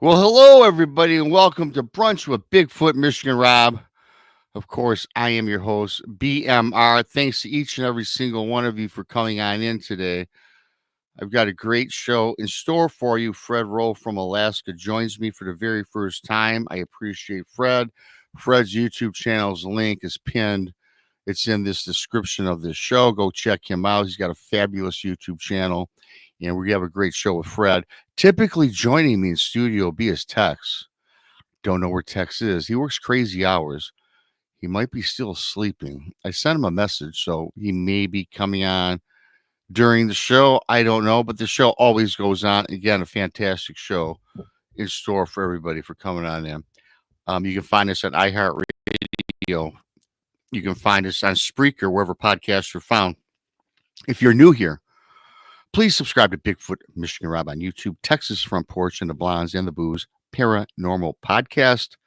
Well, hello, everybody, and welcome to Brunch with Bigfoot, Michigan Rob. Of course, I am your host, BMR. Thanks to each and every single one of you for coming on in today. I've got a great show in store for you. Fred Roehl from Alaska joins me for the very first time. I appreciate Fred. Fred's YouTube channel's link is pinned. It's in this description of this show. Go check him out. He's got a fabulous YouTube channel, and we have a great show with Fred. Typically joining me in studio will be his Tex. Don't know where Tex is. He works crazy hours. He might be still sleeping. I sent him a message, so he may be coming on during the show. I don't know, but the show always goes on. Again, a fantastic show in store for everybody for coming on in. You can find us at iHeartRadio. You can find us on Spreaker, wherever podcasts are found. If you're new here, please subscribe to Bigfoot Michigan Rob on YouTube, Texas Front Porch and the Blondes and the Booze Paranormal Podcast.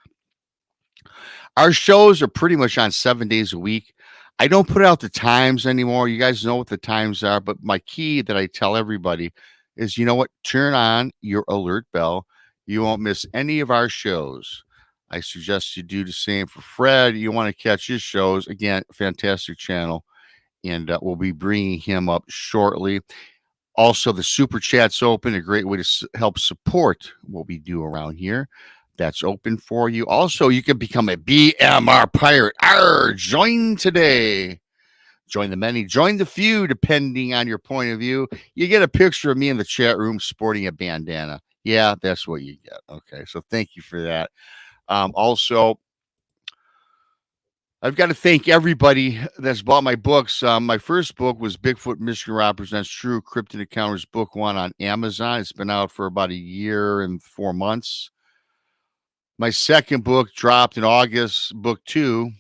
Our shows are pretty much on 7 days a week. I don't put out the times anymore. You guys know what the times are, but my key that I tell everybody is, you know what? Turn on your alert bell. You won't miss any of our shows. I suggest you do the same for Fred. You want to catch his shows. Again, fantastic channel, and we'll be bringing him up shortly. Also, the super chat's open, a great way to help support what we do around here. That's open for you. Also, you can become a BMR pirate. Join today. Join the many, join the few, depending on your point of view. You get a picture of me in the chat room sporting a bandana. Yeah, that's what you get. Okay, so thank you for that. Also, I've got to thank everybody that's bought my books. My first book was Bigfoot Michigan Rob Presents True Cryptid Encounters Book 1 on Amazon. It's been out for about a year and 4 months. My second book dropped in August, book 2,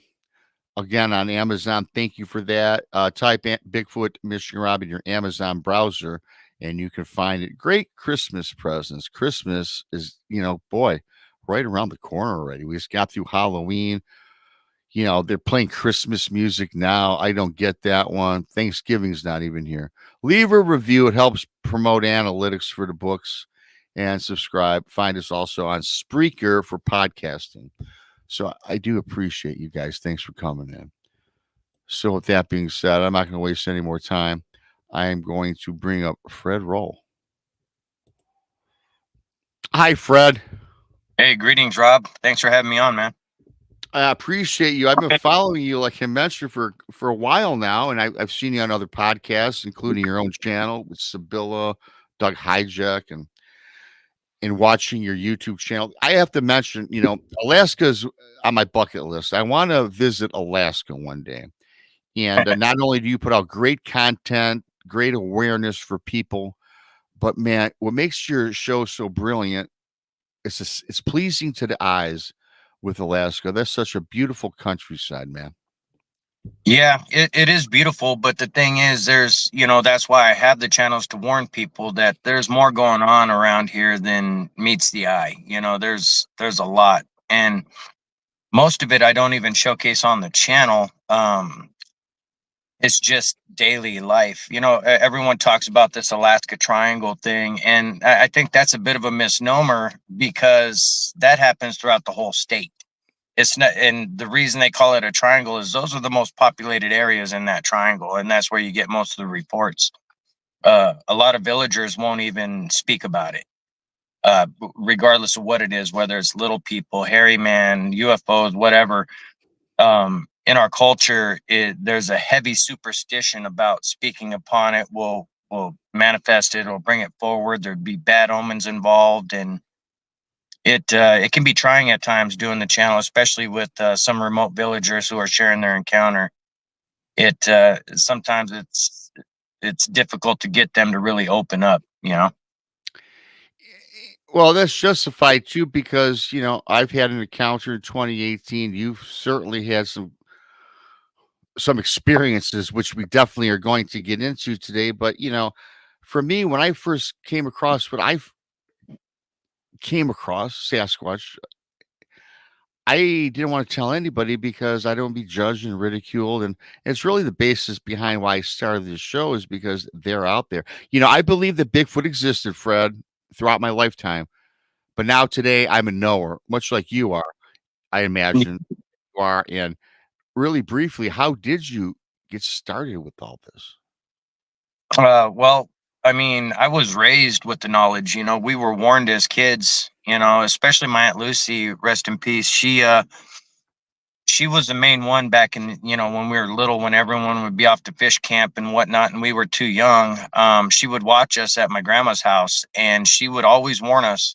again on Amazon. Thank you for that. Type Bigfoot Michigan Rob in your Amazon browser, and you can find it. Great Christmas presents. Christmas is, boy, right around the corner already. We just got through Halloween. They're playing Christmas music now. I don't get that one. Thanksgiving's not even here. Leave a review. It helps promote analytics for the books. And subscribe. Find us also on Spreaker for podcasting. So I do appreciate you guys. Thanks for coming in. So with that being said, I'm not going to waste any more time. I am going to bring up Fred Roehl. Hi, Fred. Hey, greetings, Rob. Thanks for having me on, man. I appreciate you. I've been following you, like I mentioned, for a while now, and I've seen you on other podcasts, including your own channel with Sibylla, Doug Hijack, and watching your YouTube channel. I have to mention, Alaska's on my bucket list. I want to visit Alaska one day. And not only do you put out great content, great awareness for people, but man, what makes your show so brilliant is it's pleasing to the eyes with Alaska. That's such a beautiful countryside, man. Yeah, it is beautiful, but the thing is, that's why I have the channels to warn people that there's more going on around here than meets the eye. There's a lot, and most of it I don't even showcase on the channel. It's just daily life. Everyone talks about this Alaska Triangle thing, and I think that's a bit of a misnomer because that happens throughout the whole state. It's not, and the reason they call it a triangle is those are the most populated areas in that triangle, and that's where you get most of the reports. A lot of villagers won't even speak about it, regardless of what it is, whether it's little people, hairy man, UFOs, whatever. In our culture, there's a heavy superstition about speaking upon it will manifest it or bring it forward. There'd be bad omens involved, and it can be trying at times doing the channel, especially with some remote villagers who are sharing their encounter. Sometimes it's difficult to get them to really open up. Well, that's justified too, because I've had an encounter in 2018. You've certainly had some experiences, which we definitely are going to get into today. But for me, when I first came across Sasquatch, I didn't want to tell anybody because I don't want to be judged and ridiculed. And it's really the basis behind why I started this show, is because they're out there. I believe that Bigfoot existed, Fred, throughout my lifetime, But now today I'm a knower, much like you are, I imagine you are. And really briefly, how did you get started with all this? Well, I mean, I was raised with the knowledge. We were warned as kids. Especially my Aunt Lucy, rest in peace. She was the main one back in, when we were little, when everyone would be off to fish camp and whatnot, and we were too young. She would watch us at my grandma's house, and she would always warn us,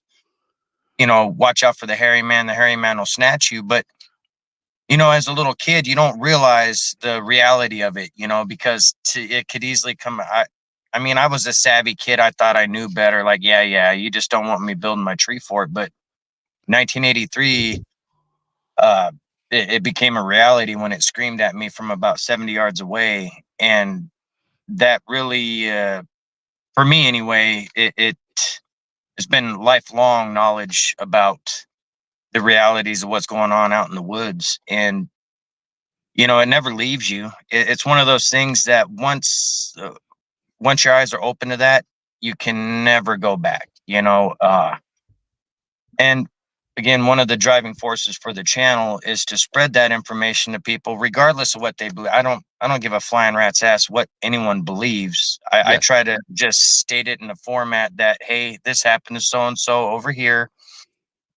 watch out for the hairy man. The hairy man will snatch you. But as a little kid, you don't realize the reality of it, because it could easily come. I mean, I was a savvy kid. I thought I knew better. Like, yeah, you just don't want me building my tree fort. But 1983, it became a reality when it screamed at me from about 70 yards away. And that really, for me anyway, it has been lifelong knowledge about the realities of what's going on out in the woods. And it never leaves you. It's one of those things that once your eyes are open to that, you can never go back. And again, one of the driving forces for the channel is to spread that information to people, regardless of what they believe. I don't give a flying rat's ass what anyone believes. I Yes. try to just state it in a format that, hey, this happened to so and so over here.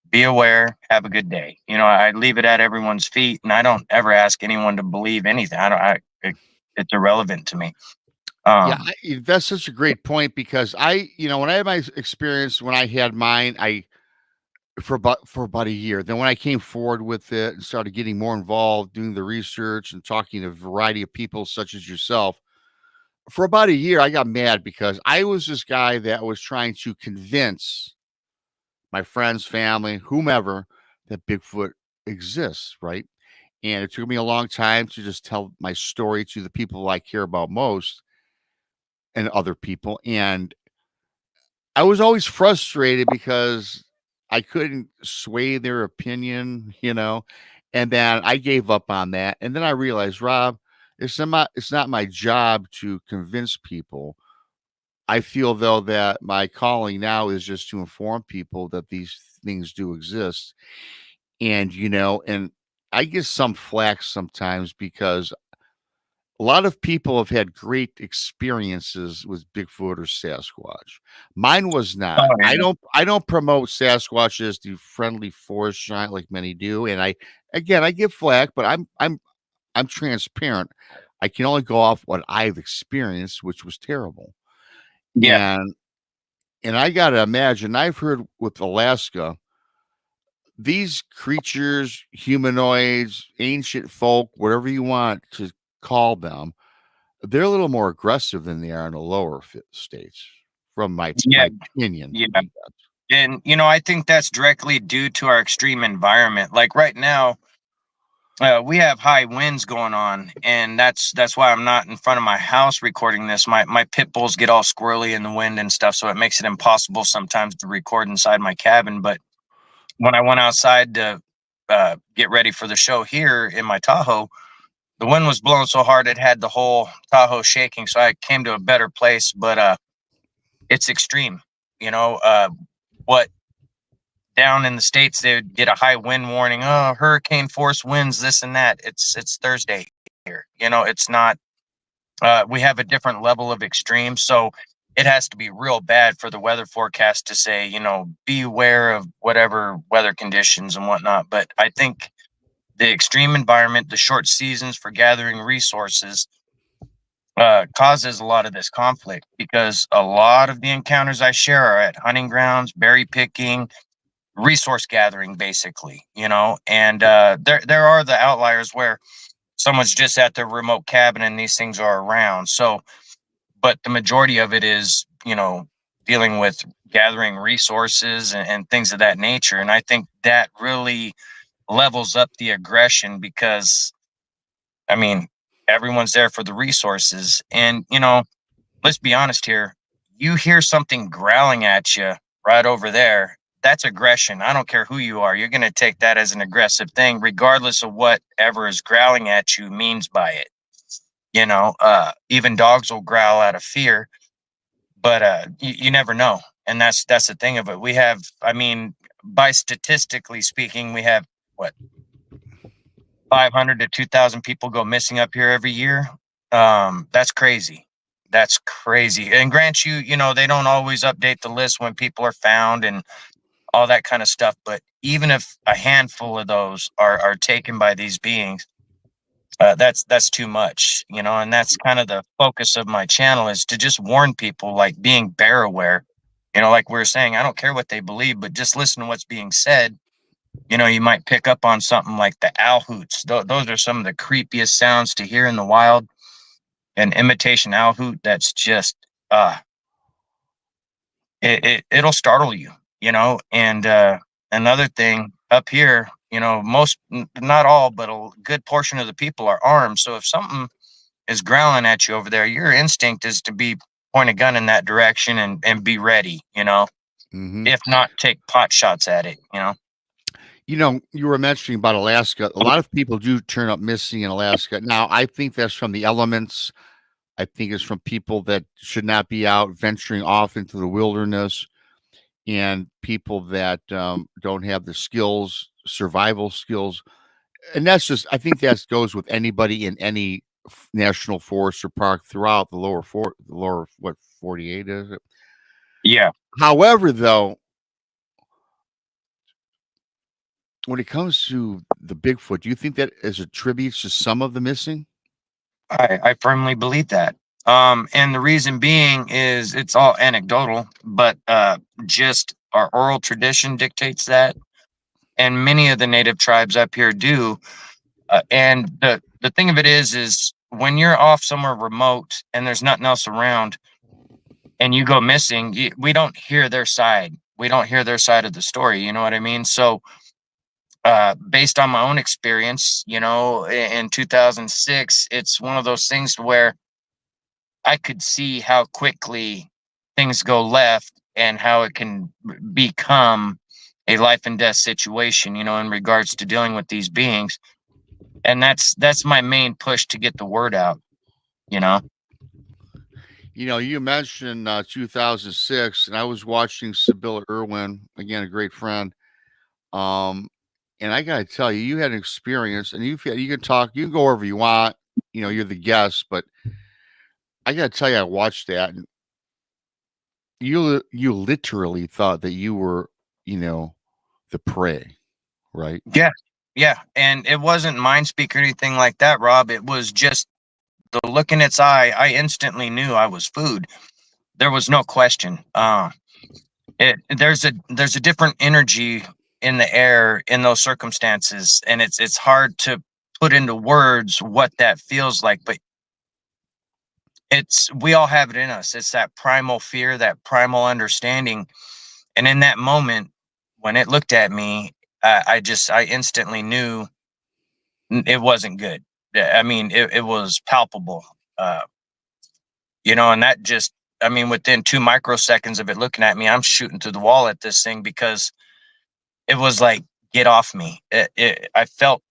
Be aware. Have a good day. I leave it at everyone's feet, and I don't ever ask anyone to believe anything. It's irrelevant to me. Yeah, that's such a great point because when I had my experience when I had mine, for about a year. Then when I came forward with it and started getting more involved, doing the research and talking to a variety of people such as yourself, for about a year, I got mad because I was this guy that was trying to convince my friends, family, whomever, that Bigfoot exists, right? And it took me a long time to just tell my story to the people I care about most and other people. And I was always frustrated because I couldn't sway their opinion, and then I gave up on that. And then I realized, Rob, it's not my job to convince people. I feel though that my calling now is just to inform people that these things do exist. And I get some flack sometimes because a lot of people have had great experiences with Bigfoot or Sasquatch. Mine was Oh not. I yeah, don't promote Sasquatch as the friendly forest giant like many do. And I get flack, but I'm transparent. I can only go off what I've experienced, which was terrible. yeah, And I gotta imagine, I've heard with Alaska, these creatures, humanoids, ancient folk, whatever you want to call them, they're a little more aggressive than they are in the lower states, from yeah, my opinion. yeah. And I think that's directly due to our extreme environment. Like right now, we have high winds going on, and that's why I'm not in front of my house recording this. My pit bulls get all squirrely in the wind and stuff, so it makes it impossible sometimes to record inside my cabin. But when I went outside to get ready for the show here in my Tahoe, the wind was blowing so hard it had the whole Tahoe shaking. So I came to a better place, but it's extreme. What down in the States, they would get a high wind warning. Oh, hurricane force winds, this and that. It's Thursday here. It's not. We have a different level of extreme, so it has to be real bad for the weather forecast to say, be aware of whatever weather conditions and whatnot. But I think the extreme environment, the short seasons for gathering resources, causes a lot of this conflict because a lot of the encounters I share are at hunting grounds, berry picking, resource gathering, basically. And there are the outliers where someone's just at their remote cabin and these things are around. So, but the majority of it is, dealing with gathering resources and things of that nature. And I think that really levels up the aggression because, I mean, everyone's there for the resources. And, let's be honest here. You hear something growling at you right over there. That's aggression. I don't care who you are. You're going to take that as an aggressive thing, regardless of whatever is growling at you means by it. Even dogs will growl out of fear, but you never know. And that's the thing of it. We have, I mean, by statistically speaking, we have what, 500 to 2,000 people go missing up here every year. That's crazy. That's crazy. And grant you, they don't always update the list when people are found and all that kind of stuff. But even if a handful of those are taken by these beings, that's too much, and that's kind of the focus of my channel, is to just warn people, like being bear aware. Like we were saying, I don't care what they believe, but just listen to what's being said. You might pick up on something like the owl hoots. Those are some of the creepiest sounds to hear in the wild. An imitation owl hoot, that's just it'll startle you, and another thing up here, not all, but a good portion of the people are armed. So if something is growling at you over there, your instinct is to point a gun in that direction and be ready, Mm-hmm. if not take pot shots at it. You were mentioning about Alaska. A lot of people do turn up missing in Alaska. Now, I think that's from the elements. I think it's from people that should not be out venturing off into the wilderness, and people that don't have the skills, survival skills. And that's just, I think that goes with anybody in any national forest or park throughout the lower 48 is it? Yeah. However, though, when it comes to the Bigfoot, do you think that is attributes to some of the missing? I firmly believe that. And the reason being is it's all anecdotal, but just our oral tradition dictates that. And many of the native tribes up here do. And the thing of it is when you're off somewhere remote and there's nothing else around and you go missing, we don't hear their side. We don't hear their side of the story. You know what I mean? So, based on my own experience, in 2006, it's one of those things where I could see how quickly things go left and how it can become a life and death situation, in regards to dealing with these beings. And that's my main push to get the word out, You mentioned 2006, and I was watching Sibylla Irwin, again, a great friend. And I got to tell you, you had an experience, and you can talk, you can go wherever you want. You're the guest, but I got to tell you, I watched that, and you literally thought that you were, the prey, right? Yeah. Yeah. And it wasn't mind speak or anything like that, Rob. It was just the look in its eye. I instantly knew I was food. There was no question. There's a different energy in the air in those circumstances, and it's hard to put into words what that feels like, but we all have it in us. It's that primal fear, that primal understanding. And in that moment, when it looked at me, I instantly knew it wasn't good. I mean, it was palpable, and that just, within 2 microseconds of it looking at me, I'm shooting through the wall at this thing, because it was like, get off me. I felt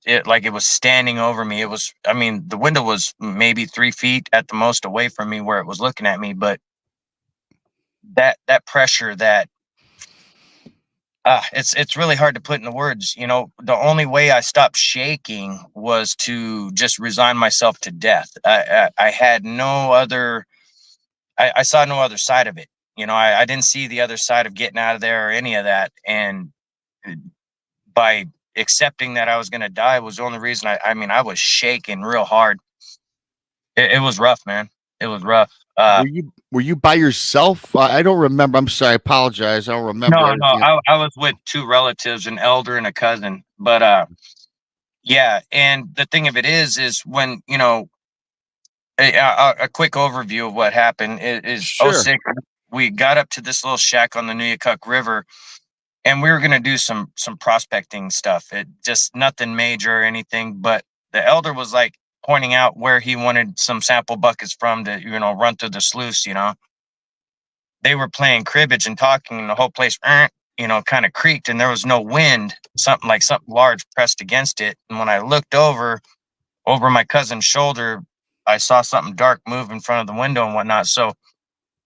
it like it was standing over me. It was, the window was maybe 3 feet at the most away from me where it was looking at me, but that pressure, that it's really hard to put into words. The only way I stopped shaking was to just resign myself to death. I had no other, I saw no other side of it. I didn't see the other side of getting out of there or any of that. And by accepting that I was going to die was the only reason. I was shaking real hard. It was rough, man. It was rough. Were you by yourself? I don't remember. I'm sorry. I apologize. I don't remember. No. I was with 2 relatives, an elder and a cousin. But yeah. And the thing of it is when, a quick overview of what happened is Sure. 06. We got up to this little shack on the Nuyakuk River, and we were going to do some prospecting stuff. It just nothing major or anything, but the elder was like pointing out where he wanted some sample buckets from to, run through the sluice. They were playing cribbage and talking, and the whole place, kind of creaked, and there was no wind. Something large pressed against it. And when I looked over my cousin's shoulder, I saw something dark move in front of the window and whatnot. So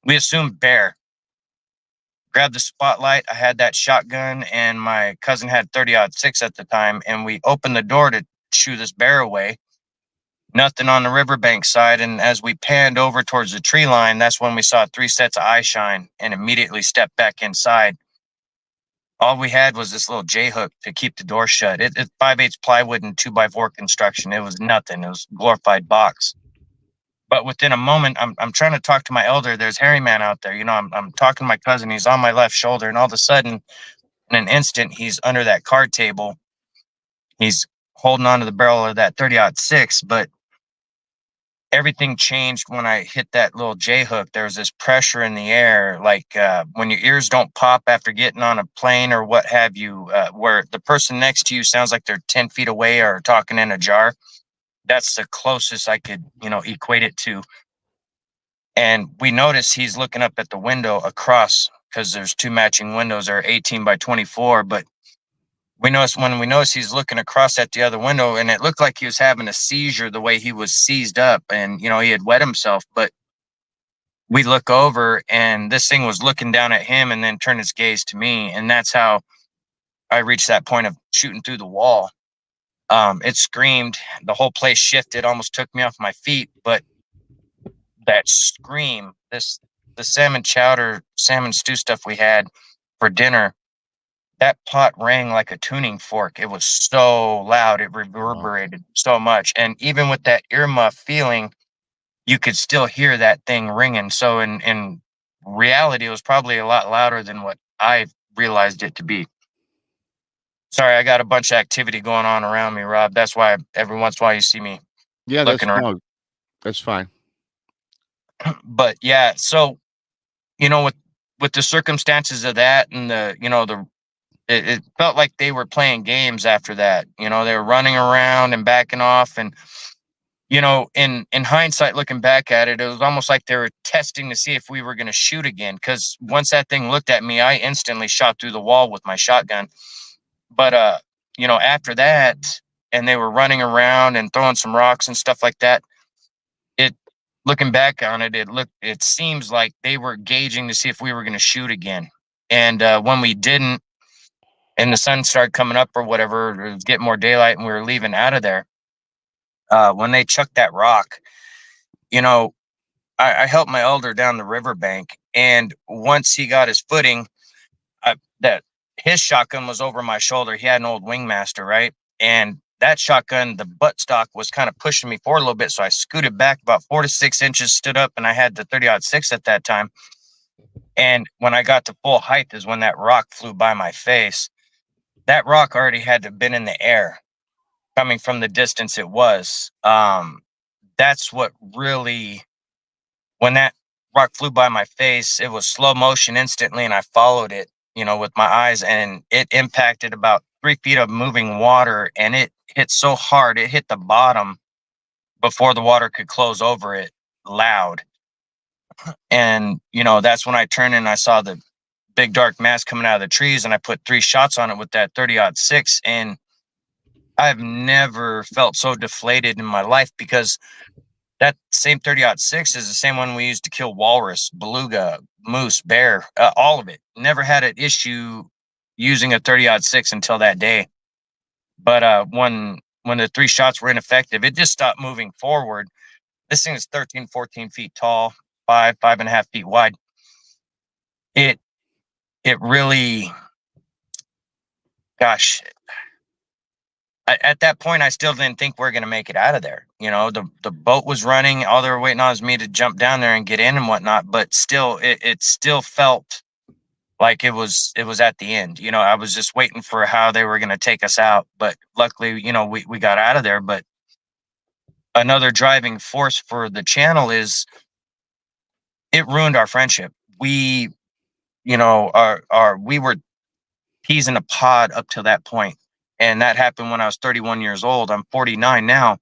we assumed bear. grabbed the spotlight. I had that shotgun, and my cousin had 30-06 at the time, and we opened the door to shoo this bear away. Nothing on the riverbank side, and as we panned over towards the tree line, that's when we saw 3 sets of eye shine and immediately stepped back inside. All we had was this little J-hook to keep the door shut. It's 5/8 plywood and 2x4 construction. It was nothing. It was a glorified box. But within a moment, I'm trying to talk to my elder. There's Harry Man out there. I'm talking to my cousin. He's on my left shoulder, and all of a sudden, in an instant, he's under that card table. He's holding onto the barrel of that 30-06, but everything changed when I hit that little J hook. There was this pressure in the air, like when your ears don't pop after getting on a plane or what have you, where the person next to you sounds like they're 10 feet away or talking in a jar. That's the closest I could, equate it to. And we notice he's looking up at the window across, because there's 2 matching windows that are 18 by 24. But we notice he's looking across at the other window, and it looked like he was having a seizure the way he was seized up, and he had wet himself. But we look over, and this thing was looking down at him and then turned its gaze to me, and that's how I reached that point of shooting through the wall. It screamed. The whole place shifted, almost took me off my feet. But that scream, the salmon chowder, salmon stew stuff we had for dinner, that pot rang like a tuning fork. It was so loud. It reverberated so much. And even with that earmuff feeling, you could still hear that thing ringing. So in reality, it was probably a lot louder than what I realized it to be. Sorry, I got a bunch of activity going on around me, Rob. That's why every once in a while you see me looking around. No, that's fine. But yeah, so with the circumstances of that, and it felt like they were playing games after that. They were running around and backing off, and in hindsight, looking back at it, it was almost like they were testing to see if we were going to shoot again. Because once that thing looked at me, I instantly shot through the wall with my shotgun. But after that, and they were running around and throwing some rocks and stuff like that. Looking back on it, it seems like they were gauging to see if we were going to shoot again. And when we didn't, and the sun started coming up or whatever, or get more daylight, and we were leaving out of there, when they chucked that rock, I helped my elder down the riverbank, and once he got his footing, that his shotgun was over my shoulder. He had an old Wingmaster, right? And that shotgun, the buttstock was kind of pushing me forward a little bit, so I scooted back about 4 to 6 inches, stood up, and I had the 30-06 at that time. And when I got to full height is when that rock flew by my face. That rock already had to have been in the air, coming from the distance it was. That's what really, when that rock flew by my face, it was slow motion instantly, and I followed it, with my eyes, and it impacted about 3 feet of moving water, and it hit so hard, it hit the bottom before the water could close over it loud. And, that's when I turned and I saw the big dark mass coming out of the trees, and I put 3 shots on it with that 30-06. And I've never felt so deflated in my life, because that same 30-06 is the same one we used to kill walrus, beluga, moose, bear, all of it. Never had an issue using a 30-06 until that day. But when the 3 shots were ineffective, it just stopped moving forward. This thing is 13, 14 feet tall, 5.5 feet wide. It really, gosh, at that point, I still didn't think we were going to make it out of there. The boat was running. All they were waiting on was me to jump down there and get in and whatnot. But still, it still felt like it was at the end. I was just waiting for how they were going to take us out. But luckily, we got out of there. But another driving force for the channel is it ruined our friendship. We, we were peas in a pod up to that point. And that happened when I was 31 years old. I'm 49 now.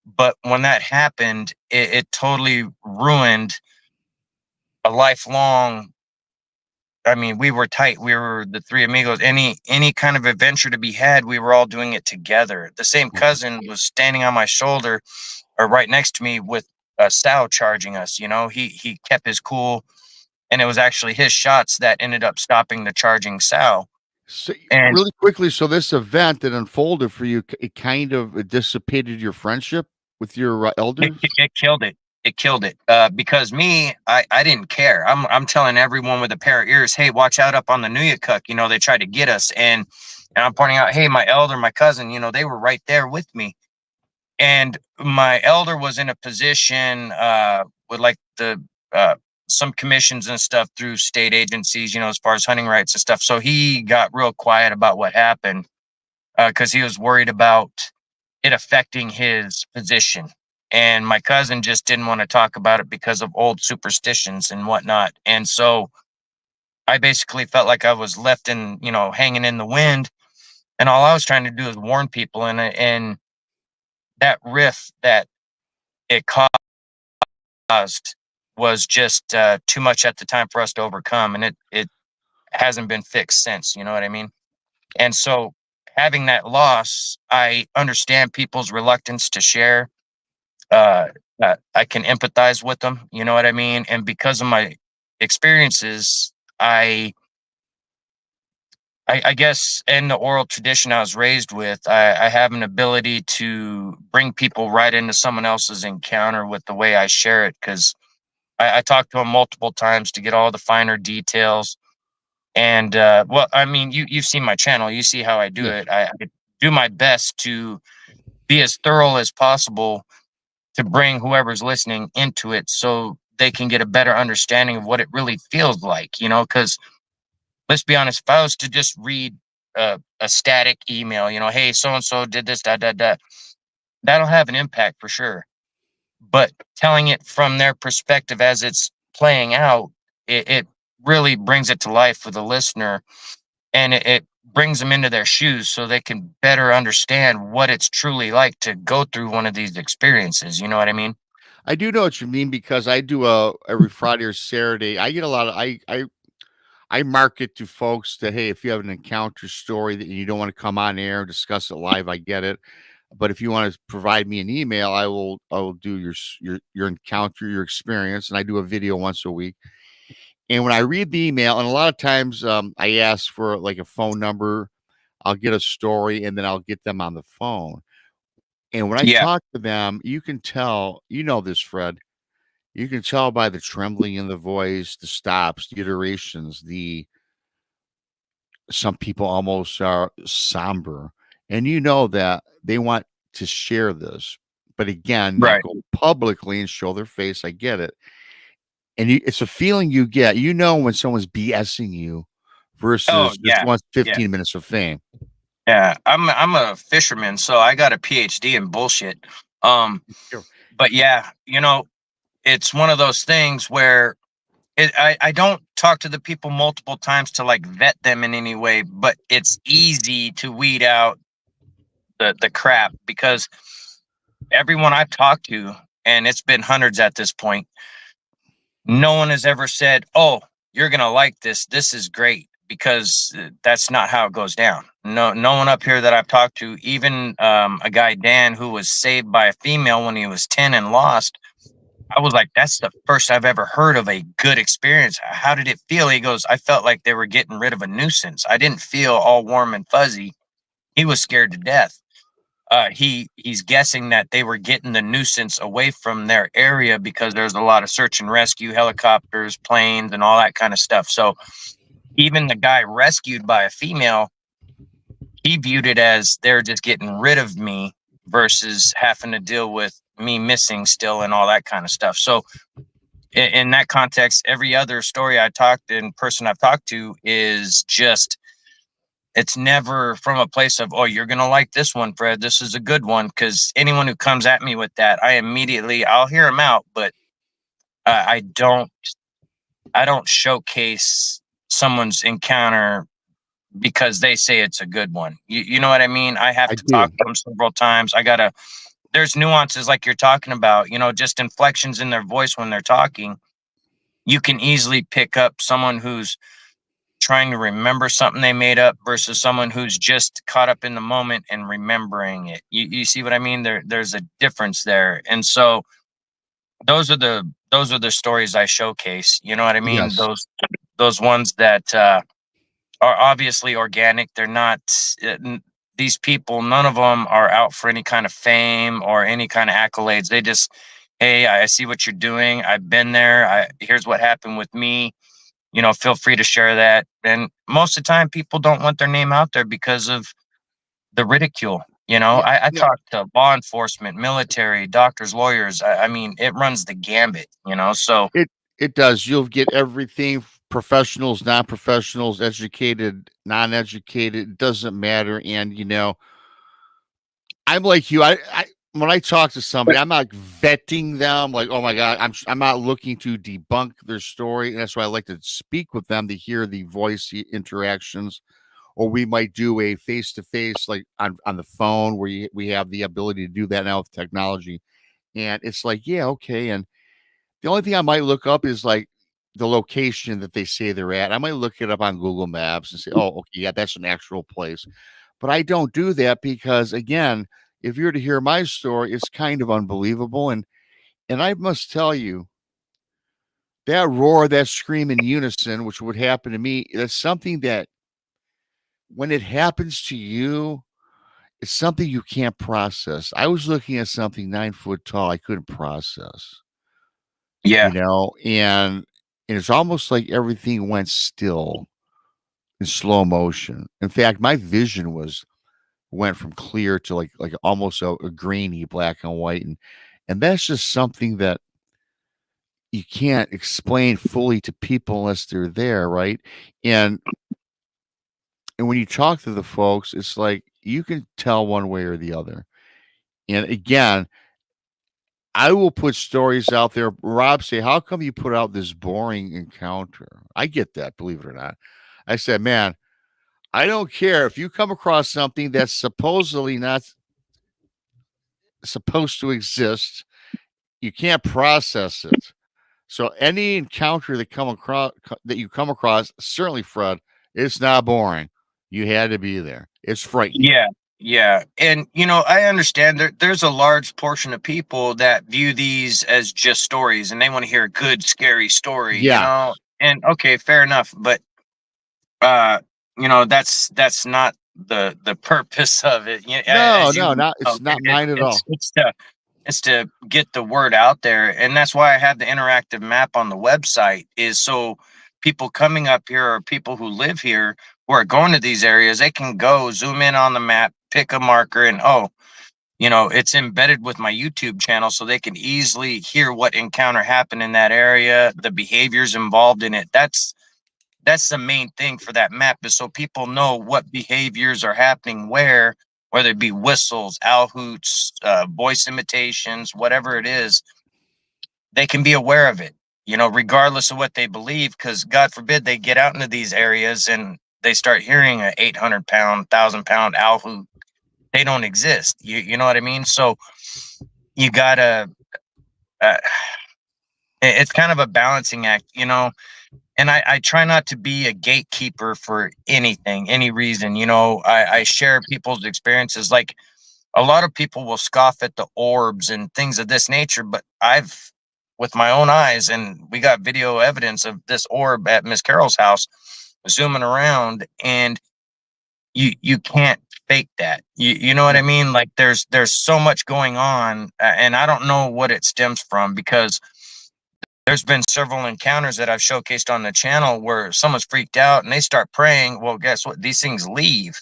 But when that happened, it totally ruined a lifelong. I mean, we were tight. We were the 3 amigos. Any kind of adventure to be had, we were all doing it together. The same cousin was standing on my shoulder or right next to me with a sow charging us. He kept his cool. and it was actually his shots that ended up stopping the charging sow. So, And really quickly, so this event that unfolded for you, it kind of dissipated your friendship with your elders? it killed it. It killed it. Because me, I didn't care. I'm telling everyone with a pair of ears, hey, watch out up on the Nuyakuk. You know, they tried to get us. And I'm pointing out, hey, my elder, my cousin, you know, they were right there with me. And my elder was in a position with like the some commissions and stuff through state agencies, you know, as far as hunting rights and stuff. So he got real quiet about what happened because he was worried about it affecting his position. And my cousin just didn't want to talk about it because of old superstitions and whatnot. And so I basically felt like I was left in, you know, hanging in the wind. And all I was trying to do is warn people. And that rift that it caused was just too much at the time for us to overcome. And it hasn't been fixed since, you know what I mean? And so having that loss, I understand people's reluctance to share. uh, I can empathize with them, you know what I mean? And because of my experiences, I guess in the oral tradition I was raised with, I have an ability to bring people right into someone else's encounter with the way I share it. Because I talked to them multiple times to get all the finer details. And well, I mean, you've seen my channel, you see how I do Yeah. it. I do my best to be as thorough as possible to bring whoever's listening into it so they can get a better understanding of what it really feels like, you know, because let's be honest, if I was to just read a static email, you know, hey, so and so did this, that'll have an impact for sure. But telling it from their perspective as it's playing out, it really brings it to life for the listener, and it brings them into their shoes so they can better understand what it's truly like to go through one of these experiences. You know what I mean? I do know what you mean because I do every Friday or Saturday. I get a lot of I market to folks that, hey, if you have an encounter story that you don't want to come on air and discuss it live, I get it. But if you want to provide me an email, I will do your encounter, your experience, and I do a video once a week. And when I read the email, and a lot of times I ask for like a phone number, I'll get a story, and then I'll get them on the phone. And when I Yeah. talk to them, you can tell, you know this, Fred. You can tell by the trembling in the voice, the stops, the iterations, the some people almost are somber. And you know that they want to share this, but again, not Right. go publicly and show their face. I get it. And it's a feeling you get. You know when someone's BSing you Oh, versus just yeah. wants Yeah. 15 minutes of fame. Yeah. I'm a fisherman, so I got a PhD in bullshit. Um, Sure. but yeah, you know, it's one of those things where I don't talk to the people multiple times to like vet them in any way, but it's easy to weed out the crap because everyone I've talked to, and it's been hundreds at this point, no one has ever said, "Oh, you're gonna like this. This is great," because that's not how it goes down. No one up here that I've talked to, even a guy Dan who was saved by a female when he was 10 and lost. I was like, "That's the first I've ever heard of a good experience. How did it feel?" He goes, "I felt like they were getting rid of a nuisance. I didn't feel all warm and fuzzy." He was scared to death. He's guessing that they were getting the nuisance away from their area because there's a lot of search and rescue helicopters, planes, and all that kind of stuff. So even the guy rescued by a female, he viewed it as they're just getting rid of me versus having to deal with me missing still and all that kind of stuff. So in that context, every other story I talked and person I've talked to is just, it's never from a place of, oh, you're going to like this one, Fred. This is a good one. Because anyone who comes at me with that, I'll hear them out, but I don't showcase someone's encounter because they say it's a good one. You know what I mean? I have I to do. talk to them several times. There's nuances like you're talking about, you know, just inflections in their voice when they're talking. You can easily pick up someone who's trying to remember something they made up versus someone who's just caught up in the moment and remembering it. You see what I mean? There's a difference there. And so those are the stories I showcase. You know what I mean? Yes. Those ones that are obviously organic. They're not these people. None of them are out for any kind of fame or any kind of accolades. They just, hey, I see what you're doing. I've been there. Here's what happened with me. You know, feel free to share that. And most of the time, people don't want their name out there because of the ridicule. You know, Yeah. I Yeah. talk to law enforcement, military, doctors, lawyers. I mean, it runs the gambit, you know. So, It does. You'll get everything, professionals, non-professionals, educated, non-educated, it doesn't matter. And I'm like you. I when I talk to somebody, I'm not vetting them like, oh my God, I'm not looking to debunk their story. And that's why I like to speak with them to hear the voice interactions. Or we might do a face-to-face like on the phone where we have the ability to do that now with technology. And it's like, yeah, okay. And the only thing I might look up is like the location that they say they're at. I might look it up on Google Maps and say, oh, okay, yeah, that's an actual place. But I don't do that because again, if you were to hear my story, it's kind of unbelievable. And I must tell you, that roar, that scream in unison, which would happen to me, that's something that when it happens to you, it's something you can't process. I was looking at something 9 foot tall, I couldn't process. yeah, And it's almost like everything went still in slow motion. In fact, my vision went from clear to like almost a grainy black and white, and that's just something that you can't explain fully to people unless they're there, right? And and when you talk to the folks, it's like you can tell one way or the other. And again, I will put stories out there. Rob say, "How come you put out this boring encounter?" I get that, believe it or not. I said, "Man, I don't care if you come across something that's supposedly not supposed to exist. You can't process it. So any encounter that you come across, certainly, Fred, it's not boring. You had to be there. It's frightening. yeah, yeah. And you know, I understand there's a large portion of people that view these as just stories, and they want to hear a good, scary story. You Yeah. know, and okay, fair enough. But uh, you know, that's not the purpose of it. No, As you no, not know, it's not mine at all. it's to get the word out there, and that's why I have the interactive map on the website, is so people coming up here or people who live here who are going to these areas, they can go zoom in on the map, pick a marker, and oh, you know, it's embedded with my YouTube channel, so they can easily hear what encounter happened in that area, the behaviors involved in it. That's the main thing for that map, is so people know what behaviors are happening whether it be whistles, owl hoots, voice imitations, whatever it is, they can be aware of it, you know, regardless of what they believe. Because God forbid they get out into these areas and they start hearing a 800-pound, 1,000-pound owl hoot. They don't exist. You know what I mean? So you gotta. Uh, it's kind of a balancing act, you know. And I try not to be a gatekeeper for anything, any reason. You know, I share people's experiences. Like a lot of people will scoff at the orbs and things of this nature, but I've, with my own eyes, and we got video evidence of this orb at Miss Carol's house zooming around, and you can't fake that. You know what I No. mean? Like there's so much going on, and I don't know what it stems from, because there's been several encounters that I've showcased on the channel where someone's freaked out and they start praying. Well, guess what? These things leave.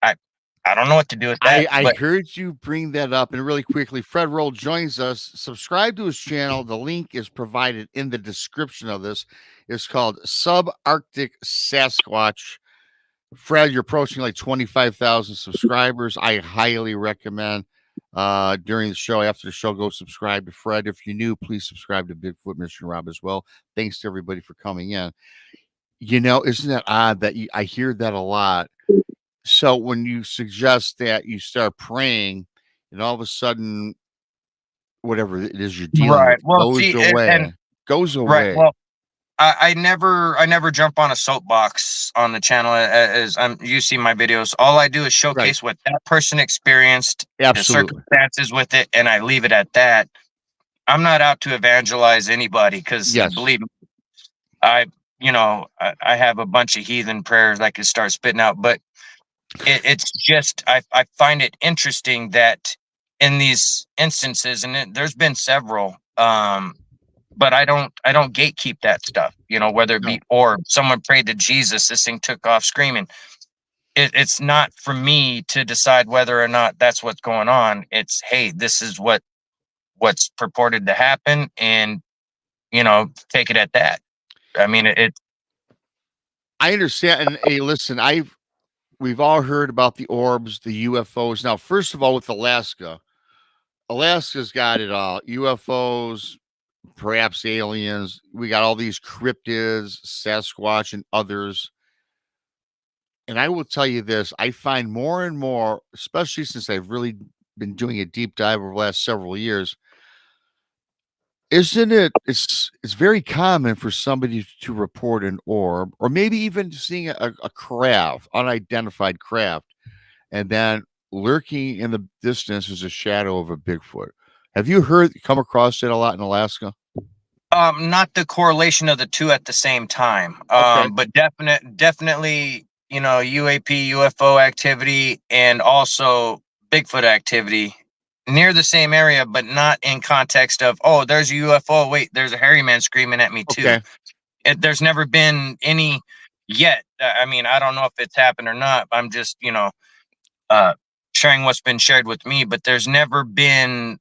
I I don't know what to do with that, I but heard you bring that up, and really quickly, Fred Roehl joins us. Subscribe to his channel. The link is provided in the description of this. It's called Subarctic Sasquatch. Fred, you're approaching like 25,000 subscribers. I highly recommend during the show, after the show, go subscribe to Fred. If you're new, please subscribe to Bigfoot Mission Rob as well. Thanks to everybody for coming in. Isn't that odd that I hear that a lot? So when you suggest that you start praying and all of a sudden, whatever it is you're dealing right. with Well, see, and goes right. away. Well, I never jump on a soapbox on the channel, as you see my videos. All I do is Right. showcase what that person experienced, the Absolutely. circumstances with it, and I leave it at that. I'm not out to evangelize anybody, because Yes. believe me, I I have a bunch of heathen prayers I could start spitting out, but it's just I find it interesting that in these instances, and there's been several, but I don't gatekeep that stuff. Whether it No. be Orb, someone prayed to Jesus, this thing took off screaming. It's not for me to decide whether or not that's what's going on. It's, hey, this is what's purported to happen, and take it at that. I mean, I understand. And hey, listen, we've all heard about the orbs, the UFOs. Now, first of all, with Alaska, Alaska's got it all. UFOs, perhaps aliens. We got all these cryptids, Sasquatch, and others. And I will tell you this, I find more and more, especially since I've really been doing a deep dive over the last several years, isn't it? It's very common for somebody to report an orb, or maybe even seeing a craft, unidentified craft, and then lurking in the distance is a shadow of a Bigfoot. Have you come across it a lot in Alaska? not the correlation of the two at the same time, Okay. but definitely, UAP, UFO activity, and also Bigfoot activity near the same area, but not in context of, oh, there's a UFO. Wait, there's a hairy man screaming at me too. Okay. There's never been any yet. I mean, I don't know if it's happened or not. I'm just, uh, sharing what's been shared with me, but there's never been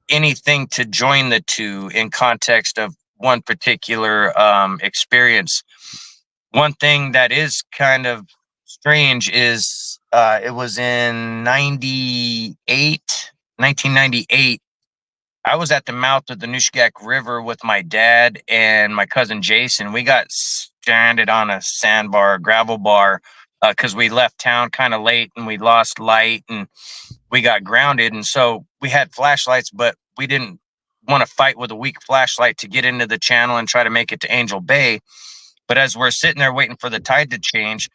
anything to join the two in context of one particular experience. One thing that is kind of strange is it was in 1998. I was at the mouth of the Nushagak River with my dad and my cousin Jason. We got stranded on a sandbar, gravel bar, because we left town kind of late and we lost light and we got grounded. And so we had flashlights, but we didn't want to fight with a weak flashlight to get into the channel and try to make it to Angel Bay. But as we're sitting there waiting for the tide to change,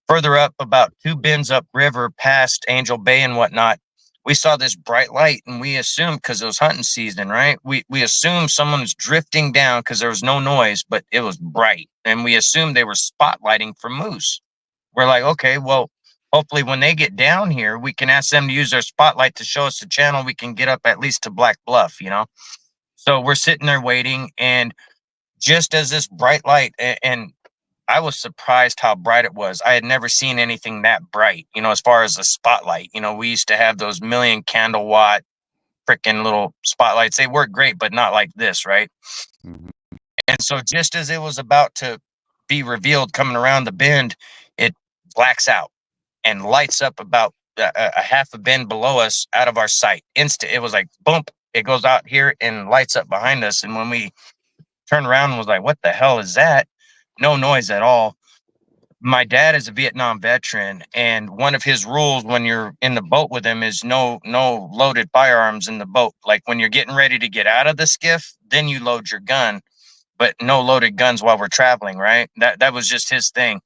further up, about 2 bends upriver past Angel Bay and whatnot, we saw this bright light, and we assumed, because it was hunting season, right? We assumed someone was drifting down because there was no noise, but it was bright. And we assumed they were spotlighting for moose. We're like, okay, well, hopefully when they get down here, we can ask them to use their spotlight to show us the channel. We can get up at least to Black Bluff. So we're sitting there waiting, and just as this bright light, and I was surprised how bright it was. I had never seen anything that bright, as far as a spotlight. We used to have those million candle watt freaking little spotlights. They work great, but not like this, right? Mhm. And so just as it was about to be revealed coming around the bend, it blacks out and lights up about a half a bend below us out of our sight. Instant. It was like, boom, it goes out here and lights up behind us. And when we turned around and was like, what the hell is that? No noise at all. My dad is a Vietnam veteran, and one of his rules when you're in the boat with him is no loaded firearms in the boat. Like when you're getting ready to get out of the skiff, then you load your gun, but no loaded guns while we're traveling, right? That was just his thing.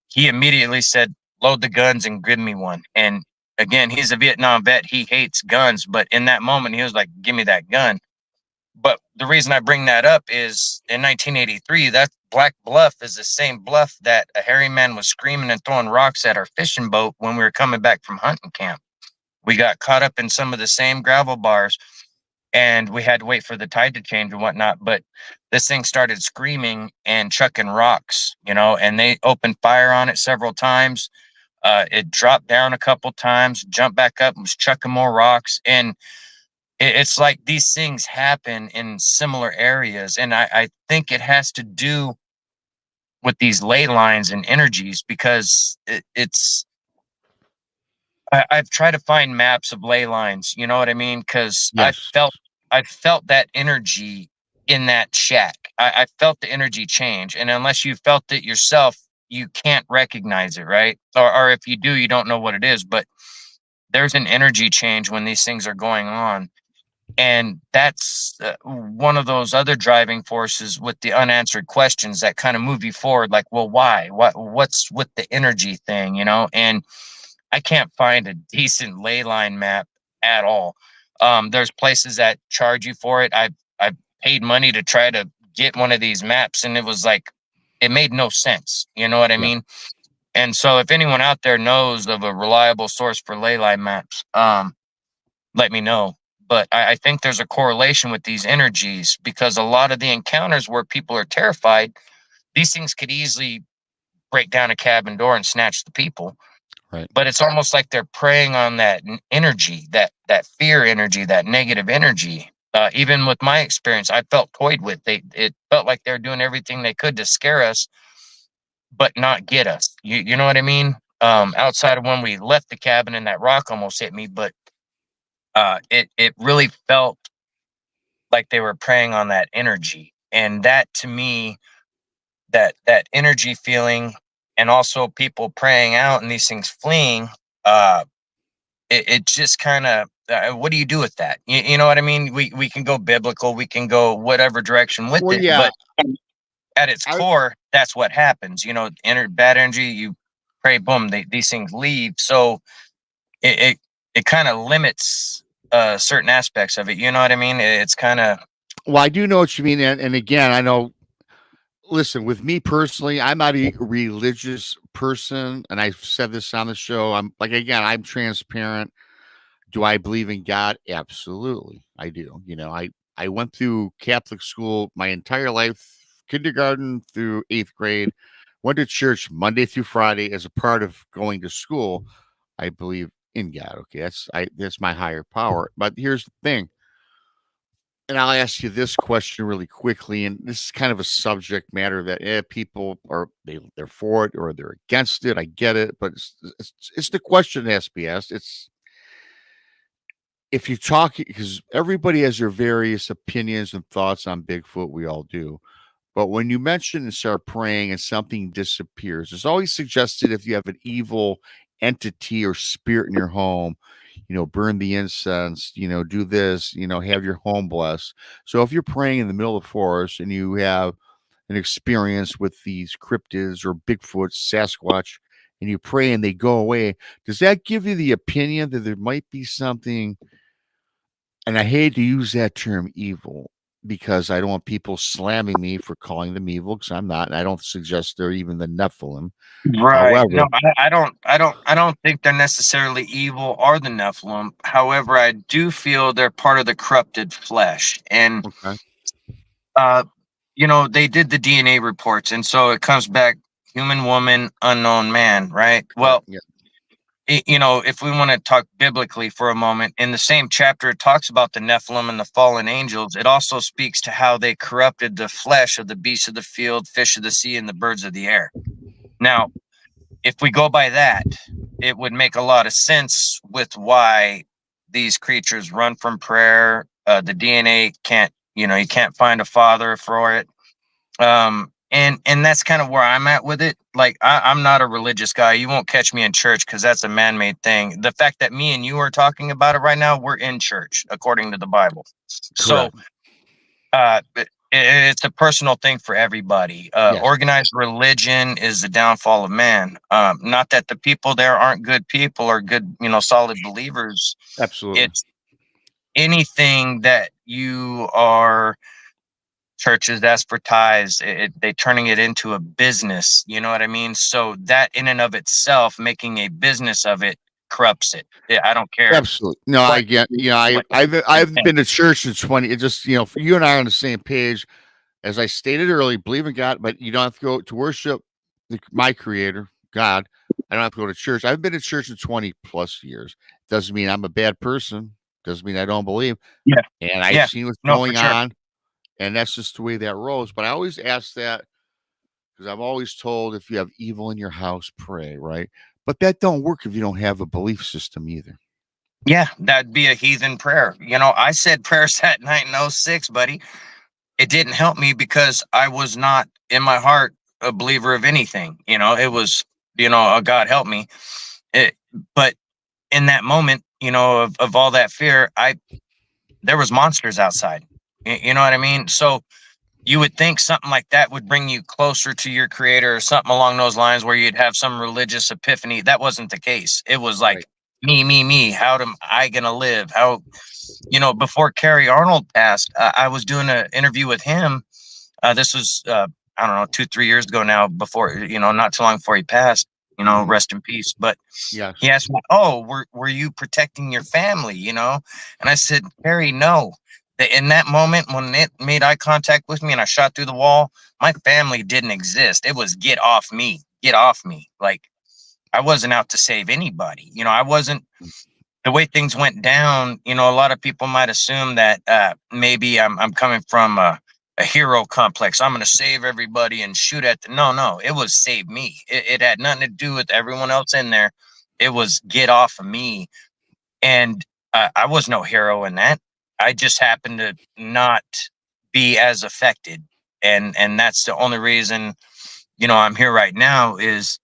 He immediately said, load the guns and give me one. And again, he's a Vietnam vet. He hates guns, but in that moment, he was like, give me that gun. But the reason I bring that up is in 1983, that Black Bluff is the same bluff that a hairy man was screaming and throwing rocks at our fishing boat when we were coming back from hunting camp. We got caught up in some of the same gravel bars, and we had to wait for the tide to change and whatnot. But this thing started screaming and chucking rocks, and they opened fire on it several times. It dropped down a couple times, jumped back up and was chucking more rocks. And it's like these things happen in similar areas. And I think it has to do with these ley lines and energies, because I've tried to find maps of ley lines, you know what I mean? Because Yes. I felt that energy in that shack. I felt the energy change. And unless you felt it yourself, you can't recognize it, right? Or if you do, you don't know what it is. But there's an energy change when these things are going on. And that's one of those other driving forces with the unanswered questions that kind of move you forward. Like, well, why? What's with the energy thing, And I can't find a decent ley line map at all. There's places that charge you for it. I paid money to try to get one of these maps, and it was like, it made no sense. You know what I mean? And so if anyone out there knows of a reliable source for ley line maps, let me know. But I think there's a correlation with these energies, because a lot of the encounters where people are terrified, these things could easily break down a cabin door and snatch the people. Right. But it's almost like they're preying on that energy, that fear energy, that negative energy. Even with my experience, I felt toyed with. It felt like they're doing everything they could to scare us, but not get us. You know what I mean? Outside of when we left the cabin and that rock almost hit me, but it really felt like they were preying on that energy. And that, to me, that energy feeling, and also people praying out and these things fleeing, it just kind of, what do you do with that? You know what I mean? We can go biblical, we can go whatever direction with it, but at its core, that's what happens. You know, bad energy, you pray, boom, these things leave. So it kind of limits certain aspects of it. You know what I mean? It's kind of. Well, I do know what you mean, and again, I know. Listen, with me personally, I'm not a religious person, and I've said this on the show. I'm like, again, I'm transparent. Do I believe in God? Absolutely, I do. You know, I went through Catholic school my entire life, kindergarten through 8th grade. Went to church Monday through Friday as a part of going to school. I believe in God. Okay, that's my higher power. But here's the thing. And I'll ask you this question really quickly, and this is kind of a subject matter that people are they're for it or they're against it. I get it, but it's the question that has to be asked. It's if you talk, because everybody has their various opinions and thoughts on Bigfoot. We all do. But when you mention and start praying and something disappears, it's always suggested if you have an evil entity or spirit in your home, burn the incense, do this, have your home blessed. So if you're praying in the middle of the forest and you have an experience with these cryptids or Bigfoot, Sasquatch, and you pray and they go away, does that give you the opinion that there might be something? And I hate to use that term evil, because I don't want people slamming me for calling them evil, because I'm not, and I don't suggest they're even the Nephilim. Right. However, No, I don't think they're necessarily evil or the Nephilim. However, I do feel they're part of the corrupted flesh. And okay, they did the DNA reports, and so it comes back human woman, unknown man, right? Well, yeah, if we want to talk biblically for a moment, in the same chapter, it talks about the Nephilim and the fallen angels. It also speaks to how they corrupted the flesh of the beasts of the field, fish of the sea, and the birds of the air. Now, if we go by that, it would make a lot of sense with why these creatures run from prayer. The DNA can't, you can't find a father for it. And that's kind of where I'm at with it. Like, I'm not a religious guy. You won't catch me in church because that's a man-made thing. The fact that me and you are talking about it right now, we're in church according to the Bible. correct. So it's a personal thing for everybody. Yes. Organized religion is the downfall of man. Not that the people there aren't good people or good, solid believers. Absolutely. It's anything that you are. Churches advertise it, they turning it into a business. You know what I mean? So that in and of itself, making a business of it, corrupts it. I don't care. Absolutely. No, I get. I've been to church in 20. It just you and I are on the same page. As I stated earlier, believe in God, but you don't have to go to worship my Creator, God. I don't have to go to church. I've been to church in 20 plus years. Doesn't mean I'm a bad person. Doesn't mean I don't believe. Yeah. And I've seen what's going on. And that's just the way that rolls. But I always ask that because I'm always told if you have evil in your house, pray, right? But that don't work if you don't have a belief system either. Yeah, that'd be a heathen prayer. I said prayers that night in 06, buddy. It didn't help me because I was not in my heart a believer of anything. It was, God help me. But in that moment, of all that fear, there was monsters outside. You know what I mean? So you would think something like that would bring you closer to your Creator or something along those lines where you'd have some religious epiphany. That wasn't the case. It was like, me. How am I going to live? How, before Kerry Arnold passed, I was doing an interview with him. This was, I don't know, 2-3 years ago now, before, not too long before he passed, rest in peace. But Yes. he asked me, "Oh, were you protecting your family?" And I said, "Kerry, no. In that moment when it made eye contact with me and I shot through the wall, my family didn't exist. It was get off me, get off me. Like, I wasn't out to save anybody. I wasn't, the way things went down, a lot of people might assume that maybe I'm coming from a hero complex. I'm going to save everybody and shoot at the, no, it was save me. It had nothing to do with everyone else in there. It was get off of me. And I was no hero in that. I just happened to not be as affected. And that's the only reason, I'm here right now is,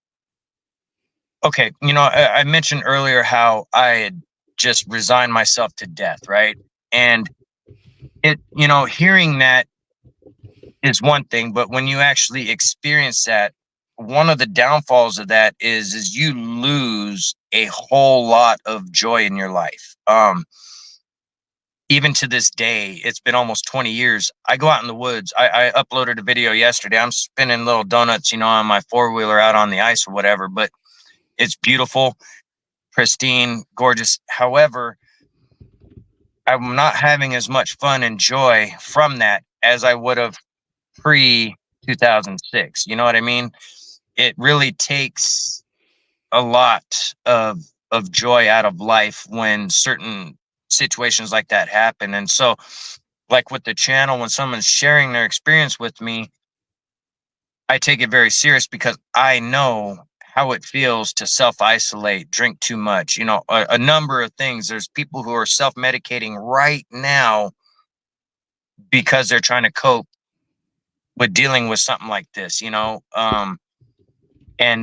okay, I mentioned earlier how I had just resigned myself to death, right? And hearing that is one thing, but when you actually experience that, one of the downfalls of that is you lose a whole lot of joy in your life. Even to this day, it's been almost 20 years. I go out in the woods. I uploaded a video yesterday. I'm spinning little donuts, on my 4-wheeler out on the ice or whatever, but it's beautiful, pristine, gorgeous. However, I'm not having as much fun and joy from that as I would have pre 2006. You know what I mean? It really takes a lot of joy out of life when certain situations like that happen. And so, like with the channel, when someone's sharing their experience with me, I take it very serious because I know how it feels to self-isolate, drink too much, a number of things. There's people who are self-medicating right now because they're trying to cope with dealing with something like this, and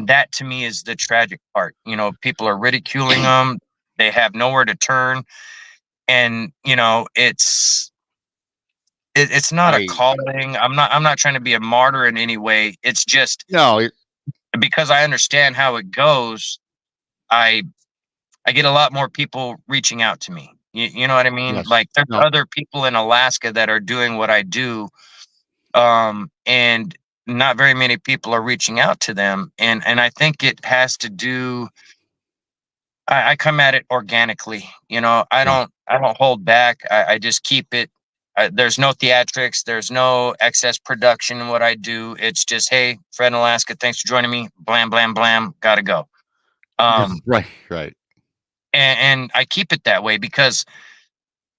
that to me is the tragic part. People are ridiculing them. They have nowhere to turn. And, it's not a I calling. I'm not trying to be a martyr in any way. It's just no. because I understand how it goes. I get a lot more people reaching out to me. You know what I mean? Yes. Like, there's No. other people in Alaska that are doing what I do. And not very many people are reaching out to them. And I think it has to do, I come at it organically. I Yeah. don't hold back. I just keep it. There's no theatrics. There's no excess production in what I do. It's just, hey, Fred in Alaska, thanks for joining me. Blam, blam, blam. Gotta go. Yes. Right. Right. And I keep it that way because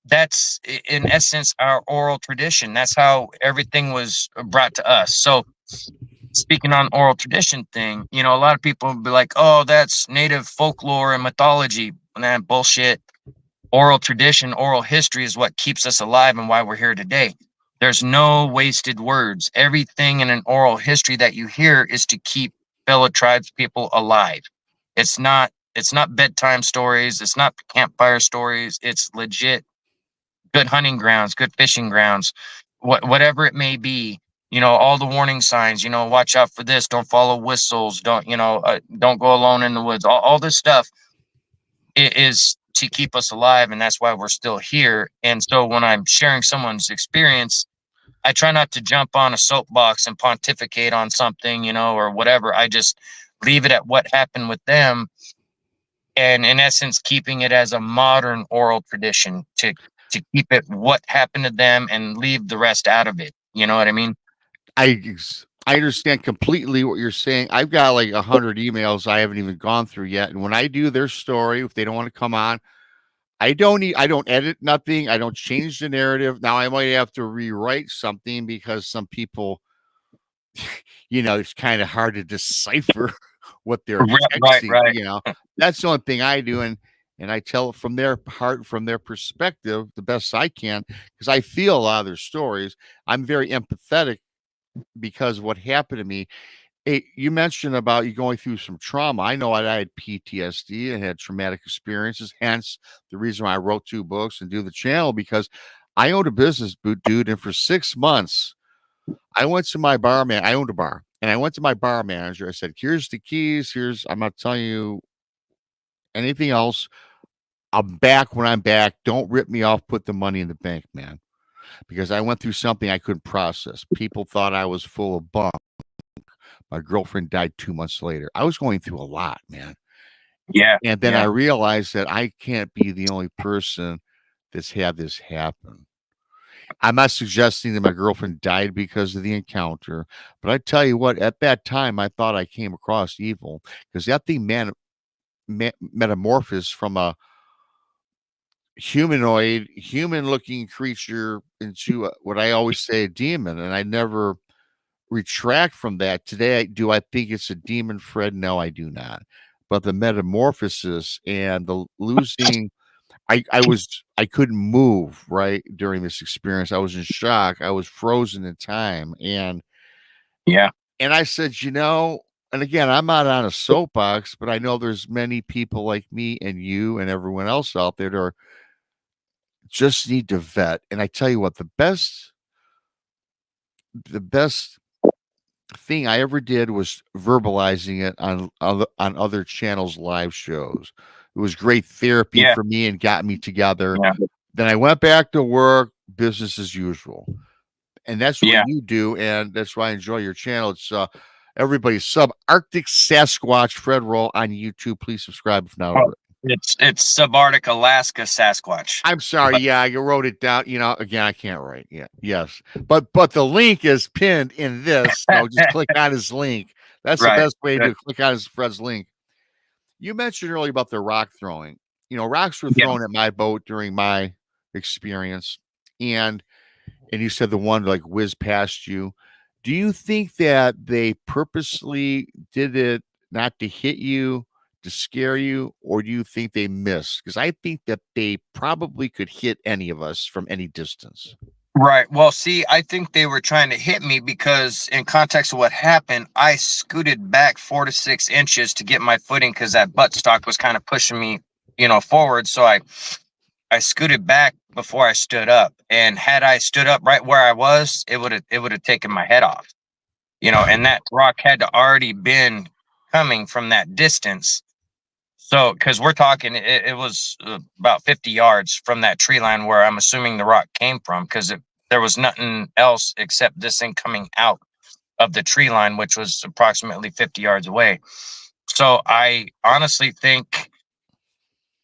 that's in essence our oral tradition. That's how everything was brought to us. So speaking on oral tradition thing, a lot of people will be like, "Oh, that's native folklore and mythology." Nah, bullshit. Oral tradition, oral history is what keeps us alive and why we're here today. There's no wasted words. Everything in an oral history that you hear is to keep fellow tribes people alive. It's not bedtime stories. It's not campfire stories. It's legit good hunting grounds, good fishing grounds, whatever it may be. All the warning signs. Watch out for this. Don't follow whistles. Don't go alone in the woods. All this stuff is to keep us alive, and that's why we're still here. And so when I'm sharing someone's experience, I try not to jump on a soapbox and pontificate on something, or whatever. I just leave it at what happened with them, and in essence, keeping it as a modern oral tradition to keep it what happened to them and leave the rest out of it. You know what I mean? I understand completely what you're saying. I've got like 100 emails I haven't even gone through yet, and when I do their story, if they don't want to come on, I don't edit nothing. I don't change the narrative. Now I might have to rewrite something because some people, it's kind of hard to decipher what they're Right, texting. right. That's the only thing I do, and I tell it from their heart, from their perspective, the best I can, because I feel a lot of their stories. I'm very empathetic because of what happened to me. Hey, you mentioned about you going through some trauma. I know I had PTSD and had traumatic experiences, hence the reason why I wrote 2 books and do the channel because I owned a business, dude. And for 6 months, I went to my barman. I owned a bar, and I went to my bar manager. I said, "Here's the keys. I'm not telling you anything else. I'm back when I'm back. Don't rip me off. Put the money in the bank, man. Because I went through something I couldn't process. People thought I was full of bunk. My girlfriend died 2 months later. I was going through a lot, man. Yeah. And then I Yeah. realized that I can't be the only person that's had this happen. I'm not suggesting that my girlfriend died because of the encounter, but I tell you what, at that time, I thought I came across evil because that thing metamorphosed from a humanoid, human-looking creature into what I always say a demon, and I never retract from that. Today, do I think it's a demon, Fred? No, I do not. But the metamorphosis and the losing, I couldn't move right during this experience. I was in shock. I was frozen in time, Yeah. and I said, and again, I'm not on a soapbox, but I know there's many people like me and you and everyone else out there that are just need to vet. And I tell you what, the best thing I ever did was verbalizing it on other channels' live shows. It was great therapy Yeah. for me and got me together. Yeah. Then I went back to work, business as usual. And that's what Yeah. you do, and that's why I enjoy your channel. It's everybody's subarctic Sasquatch Fred Roehl on YouTube. Please subscribe if not Oh, already. it's subarctic Alaska Sasquatch. I'm sorry. But Yeah, you wrote it down. Again, I can't write. Yeah, yes, but the link is pinned in this. So just click on his link. That's the right. best way to do Good. it. Click on his Fred's link. You mentioned earlier about the rock throwing. Rocks were Yeah. thrown at my boat during my experience, and you said the one like whizzed past you. Do you think that they purposely did it not to hit you, to scare you, or do you think they missed? Because I think that they probably could hit any of us from any distance. Right. Well, see, I think they were trying to hit me because, in context of what happened, I scooted back 4 to 6 inches to get my footing because that buttstock was kind of pushing me, forward. So I scooted back before I stood up, and had I stood up right where I was, it would have taken my head off. And that rock had to already been coming from that distance. So, because we're talking, it was about 50 yards from that tree line where I'm assuming the rock came from, because there was nothing else except this thing coming out of the tree line, which was approximately 50 yards away. So, I honestly think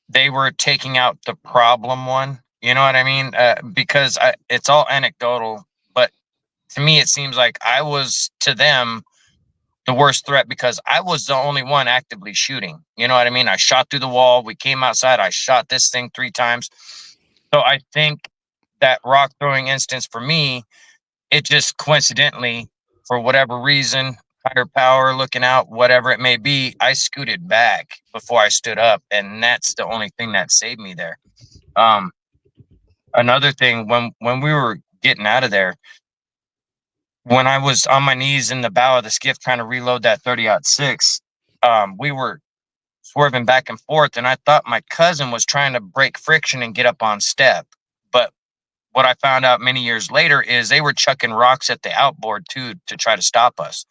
they were taking out the problem one. You know what I mean? Because it's all anecdotal, but to me, it seems like I was to them the worst threat because I was the only one actively shooting. You know what I mean? I shot through the wall. We came outside. I shot this thing 3 times. So I think that rock throwing instance for me, it just coincidentally, for whatever reason, higher power looking out, whatever it may be, I scooted back before I stood up. And that's the only thing that saved me there. Um, Another thing, when we were getting out of there, when I was on my knees in the bow of the skiff trying to reload that 30-06, we were swerving back and forth, and I thought my cousin was trying to break friction and get up on step. But what I found out many years later is they were chucking rocks at the outboard too to try to stop us,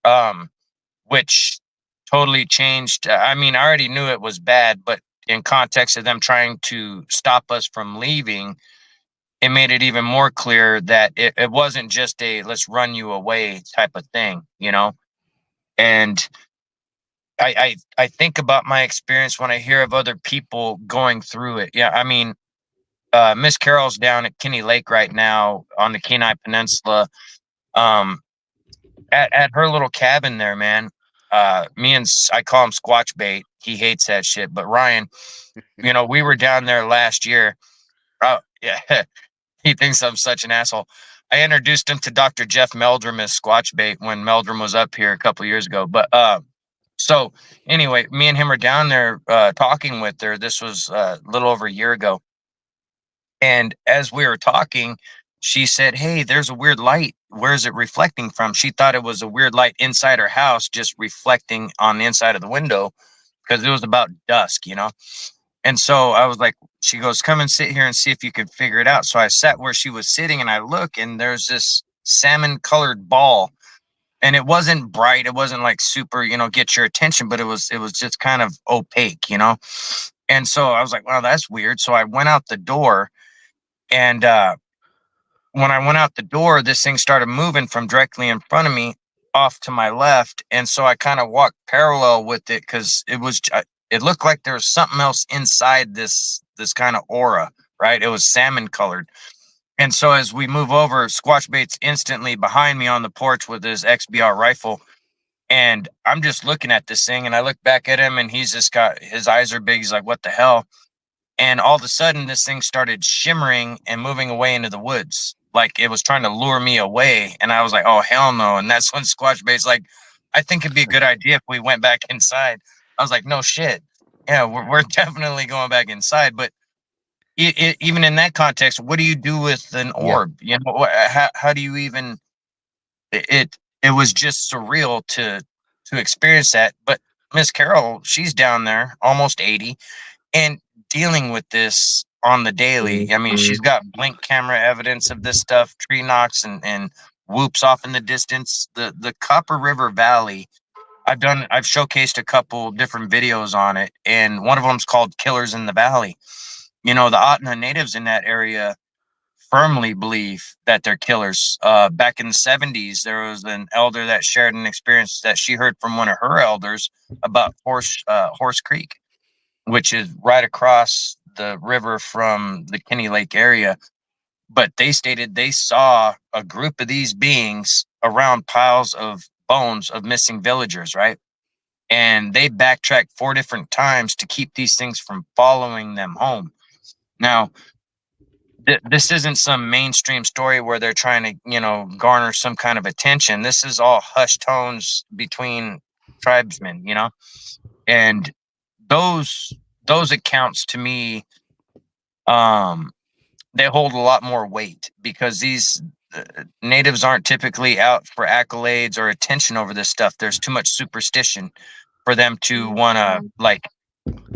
um, which totally changed. I mean, I already knew it was bad, but in context of them trying to stop us from leaving, it made it even more clear that it wasn't just a let's run you away type of thing. And I think about my experience when I hear of other people going through it. Yeah, I mean, Miss Carol's down at Kinney Lake right now on the Kenai Peninsula, um, at her little cabin there, man. I call him Squatch Bait. He hates that shit. But Ryan, we were down there last year. Oh, yeah. He thinks I'm such an asshole. I introduced him to Dr. Jeff Meldrum as Squatch Bait when Meldrum was up here a couple years ago. But so anyway, me and him are down there talking with her. This was a little over a year ago. And as we were talking, she said, "Hey, there's a weird light. Where's it reflecting from?" She thought it was a weird light inside her house, just reflecting on the inside of the window because it was about dusk. And so I was like, she goes, "Come and sit here and see if you can figure it out." So I sat where she was sitting and I look, and there's this salmon colored ball, and it wasn't bright. It wasn't like super, get your attention, but it was just kind of opaque. And so I was like, wow, that's weird. So I went out the door, and when I went out the door, this thing started moving from directly in front of me off to my left. And so I kind of walked parallel with it because it looked like there was something else inside this kind of aura, right? It was salmon colored. And so as we move over, Squatch Bait's instantly behind me on the porch with his XBR rifle. And I'm just looking at this thing, and I look back at him, and he's just got his eyes are big. He's like, what the hell? And all of a sudden, this thing started shimmering and moving away into the woods. Like it was trying to lure me away. And I was like, oh, hell no. And that's when Squatch Bait's like, I think it'd be a good idea if we went back inside. I was like, no shit. Yeah, we're definitely going back inside. But even in that context, what do you do with an orb? You know, how do you even it was just surreal to experience that. But Miss Carol, she's down there, almost 80, and dealing with this on the daily. I mean, she's got blink camera evidence of this stuff, tree knocks and whoops off in the distance. The Copper River Valley, I've showcased a couple different videos on it, and one of them's called Killers in the Valley. You know, the Ottermen natives in that area firmly believe that they're killers. Back in the 70s, there was an elder that shared an experience that she heard from one of her elders about Horse Creek, which is right across the river from the Kinney Lake area. But they stated they saw a group of these beings around piles of bones of missing villagers, right? And they backtracked 4 different times to keep these things from following them home. Now, this isn't some mainstream story where they're trying to, you know, garner some kind of attention. This is all hushed tones between tribesmen, you know, and those accounts to me, they hold a lot more weight because these natives aren't typically out for accolades or attention over this stuff. There's too much superstition for them to want to like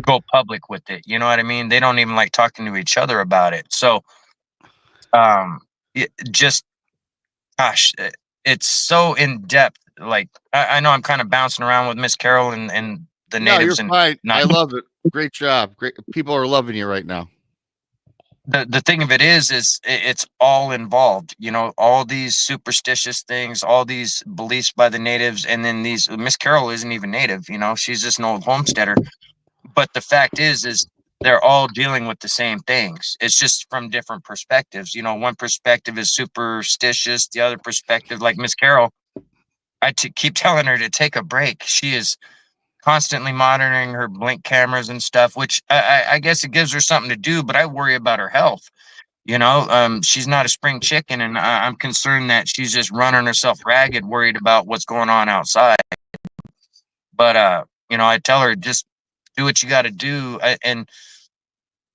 go public with it. You know what I mean? They don't even like talking to each other about it. So, just gosh, it's so in depth. Like I know I'm kind of bouncing around with Miss Carol and the natives. No, you're fine. I love it. Great job. Great. People are loving you right now. The thing of it is it's all involved, you know, all these superstitious things, all these beliefs by the natives, and then these Miss Carol isn't even native, you know, she's just an old homesteader. But the fact is they're all dealing with the same things. It's just from different perspectives. You know, one perspective is superstitious, the other perspective, like Miss Carol, keep telling her to take a break. She is constantly monitoring her blink cameras and stuff, which I guess it gives her something to do, but I worry about her health. You know, she's not a spring chicken, and I'm concerned that she's just running herself ragged, worried about what's going on outside. But, you know, I tell her, just do what you got to do. And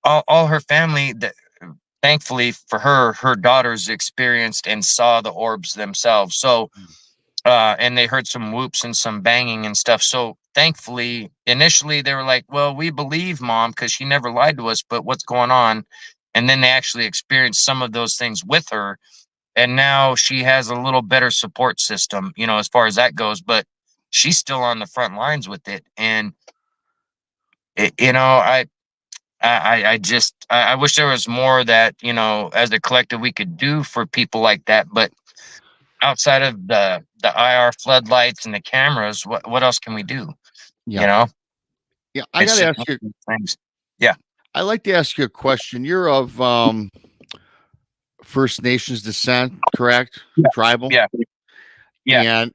all her family, thankfully for her daughters experienced and saw the orbs themselves. So, and they heard some whoops and some banging and stuff. So thankfully, initially they were like, well, we believe mom because she never lied to us, but what's going on? And then they actually experienced some of those things with her. And now she has a little better support system, you know, as far as that goes, but she's still on the front lines with it. And, you know, I wish there was more that, you know, as a collective we could do for people like that. But outside of the IR floodlights and the cameras, what else can we do? Yeah. You know? Yeah. I got to ask you things. Yeah. I'd like to ask you a question. You're of First Nations descent, correct? Yeah. Tribal? Yeah. Yeah. And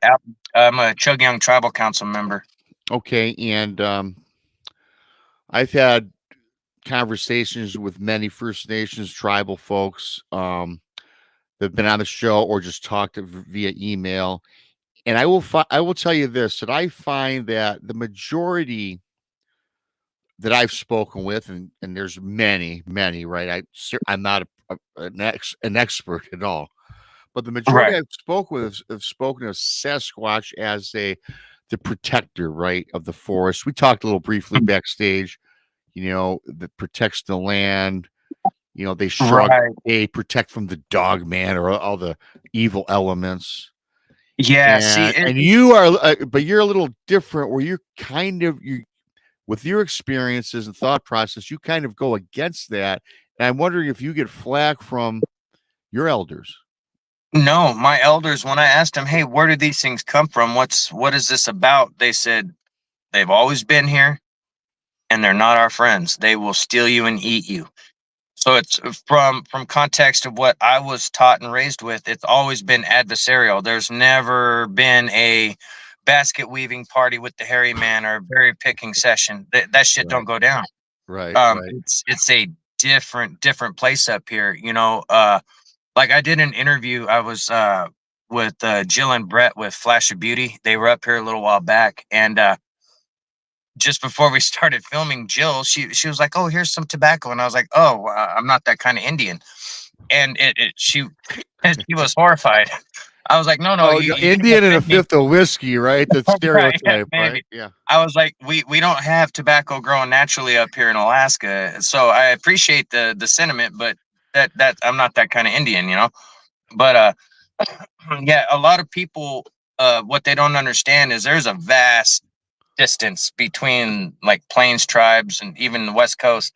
I'm a Curyung Tribal Council member. Okay. And I've had conversations with many First Nations tribal folks that have been on the show or just talked via email. And I will tell you this, that I find that the majority that I've spoken with, and there's many, right? I'm not an expert at all, but the majority I've spoken with have spoken of Sasquatch as the protector, right, of the forest. We talked a little briefly backstage, you know, that protects the land. You know, they protect from the dog man or all the evil elements. Yeah, and you are, but you're a little different. Where you're kind of with your experiences and thought process, you kind of go against that. And I'm wondering if you get flack from your elders. No, my elders, when I asked them, hey, where did these things come from? What is this about? They said they've always been here and they're not our friends. They will steal you and eat you. So it's from context of what I was taught and raised with, it's always been adversarial. There's never been a basket weaving party with the hairy man or a berry picking session. That shit Right. don't go down. Right. It's a different place up here. Like I did an interview. I was with Jill and Brett with Flash of Beauty. They were up here a little while back, and just before we started filming, Jill, she was like, "Oh, here's some tobacco," and I was like, "Oh, I'm not that kind of Indian," and she was horrified. I was like, "No, Oh, you Indian and a fifth of whiskey, right? The right, stereotype, maybe." right? Yeah. I was like, we don't have tobacco growing naturally up here in Alaska, so I appreciate the sentiment, but that I'm not that kind of Indian, But yeah, a lot of people, what they don't understand is there's a vast distance between like plains tribes and even the West Coast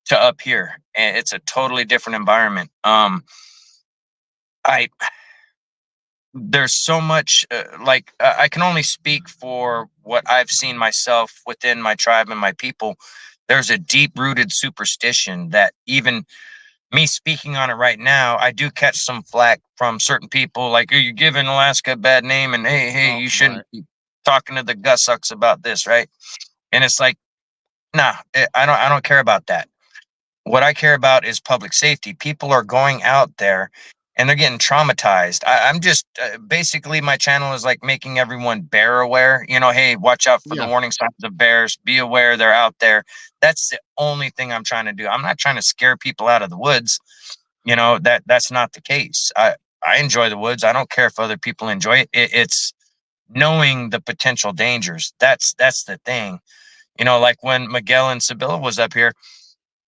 to up here, and it's a totally different environment. I There's so much I can only speak for what I've seen myself within my tribe and my people. There's a deep rooted superstition that even me speaking on it right now, I do catch some flack from certain people. Like, are you giving Alaska a bad name? And hey, Oh, you right. shouldn't be talking to the Gussucks about this, right? And it's like, nah, I don't care about that. What I care about is public safety. People are going out there and they're getting traumatized. I'm just basically my channel is like making everyone bear aware. Hey, watch out for the Yeah. warning signs of bears. Be aware they're out there. That's the only thing I'm trying to do. I'm not trying to scare people out of the woods. That's not the case. I enjoy the woods. I don't care if other people enjoy it. It's knowing the potential dangers. That's the thing. Like when Miguel and Sibylla was up here,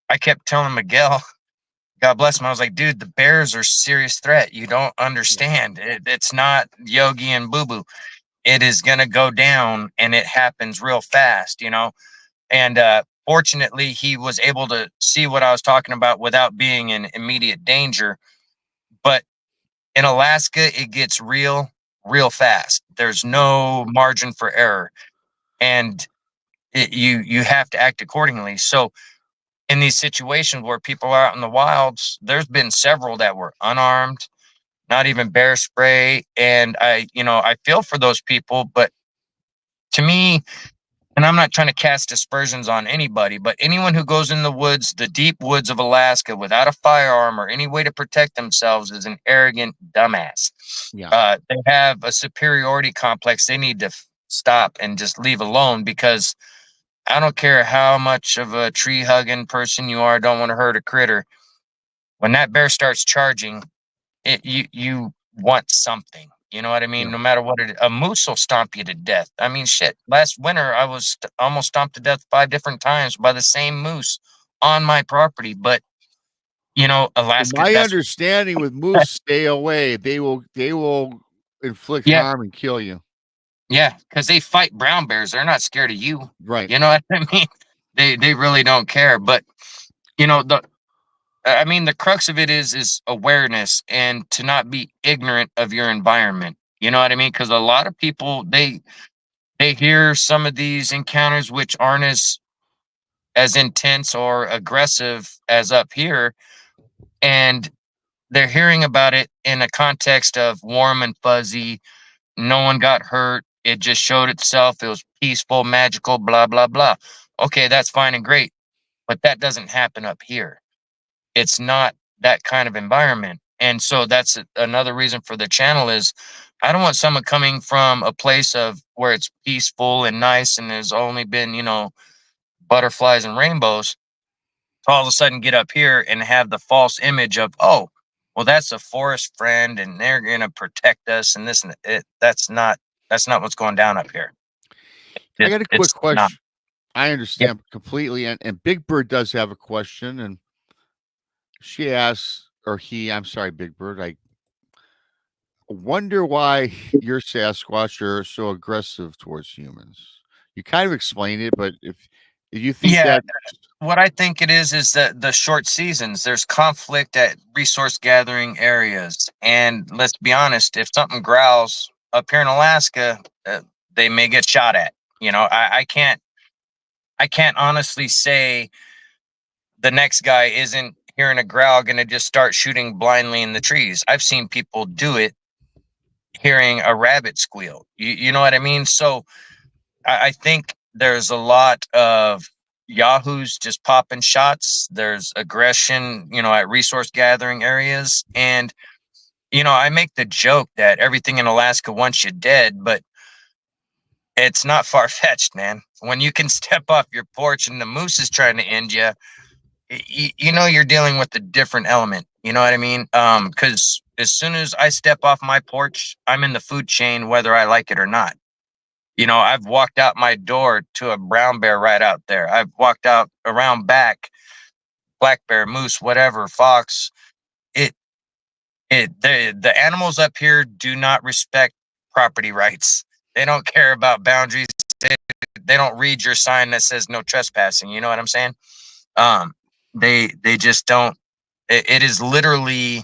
I kept telling Miguel, God bless him, I was like, dude, the bears are a serious threat. You don't understand. It's not Yogi and Boo Boo. It is going to go down and it happens real fast. And fortunately, he was able to see what I was talking about without being in immediate danger. But in Alaska, it gets real fast. There's no margin for error. And you have to act accordingly. So in these situations where people are out in the wilds, there's been several that were unarmed, not even bear spray. And I feel for those people, but to me, and I'm not trying to cast aspersions on anybody, but anyone who goes in the woods, the deep woods of Alaska without a firearm or any way to protect themselves is an arrogant dumbass. Yeah. They have a superiority complex. They need to stop and just leave alone because I don't care how much of a tree hugging person you are, don't want to hurt a critter. When that bear starts charging, you want something. You know what I mean? Yeah. No matter what a moose will stomp you to death. I mean, shit. Last winter, I was almost stomped to death 5 different times by the same moose on my property. But From Alaska, my that's understanding with moose, stay away. They will inflict yeah, harm and kill you. yeah, because they fight brown bears. They're not scared of you. Right. You know what I mean? They really don't care. But the the crux of it is awareness and to not be ignorant of your environment. You know what I mean? Because a lot of people they hear some of these encounters which aren't as intense or aggressive as up here, and they're hearing about it in a context of warm and fuzzy. No one got hurt. It just showed itself. It was peaceful, magical, blah blah blah. Okay, that's fine and great, but that doesn't happen up here. It's not that kind of environment. And so that's another reason for the channel is I don't want someone coming from a place of where it's peaceful and nice and there's only been, butterflies and rainbows to all of a sudden get up here and have the false image of, oh, well, that's a forest friend and they're going to protect us and this and it. That's not what's going down up here. I got a quick It's not. question. I Yep. understand completely. And Big Bird does have a question. And she asks, or he, I'm sorry, Big Bird, I wonder why your Sasquatch are so aggressive towards humans. You kind of explained it, but if you think Yeah, that, what I think it is that the short seasons, there's conflict at resource gathering areas. And let's be honest, if something growls up here in Alaska, they may get shot at. You know, I can't honestly say the next guy isn't hearing a growl going to just start shooting blindly in the trees. I've seen people do it hearing a rabbit squeal. You know what I mean? So I think there's a lot of yahoos just popping shots. There's aggression, you know, at resource gathering areas. And, you know, I make the joke that everything in Alaska wants you dead, but it's not far fetched, man. When you can step off your porch and the moose is trying to end you, you know, you're dealing with a different element. You know what I mean? Because as soon as I step off my porch, I'm in the food chain, whether I like it or not. You know, I've walked out my door to a brown bear right out there. I've walked out around back, black bear, moose, whatever, fox. It, the animals up here do not respect property rights. They don't care about boundaries. They, they don't read your sign that says no trespassing. You know what I'm saying? Um, they just don't. It is literally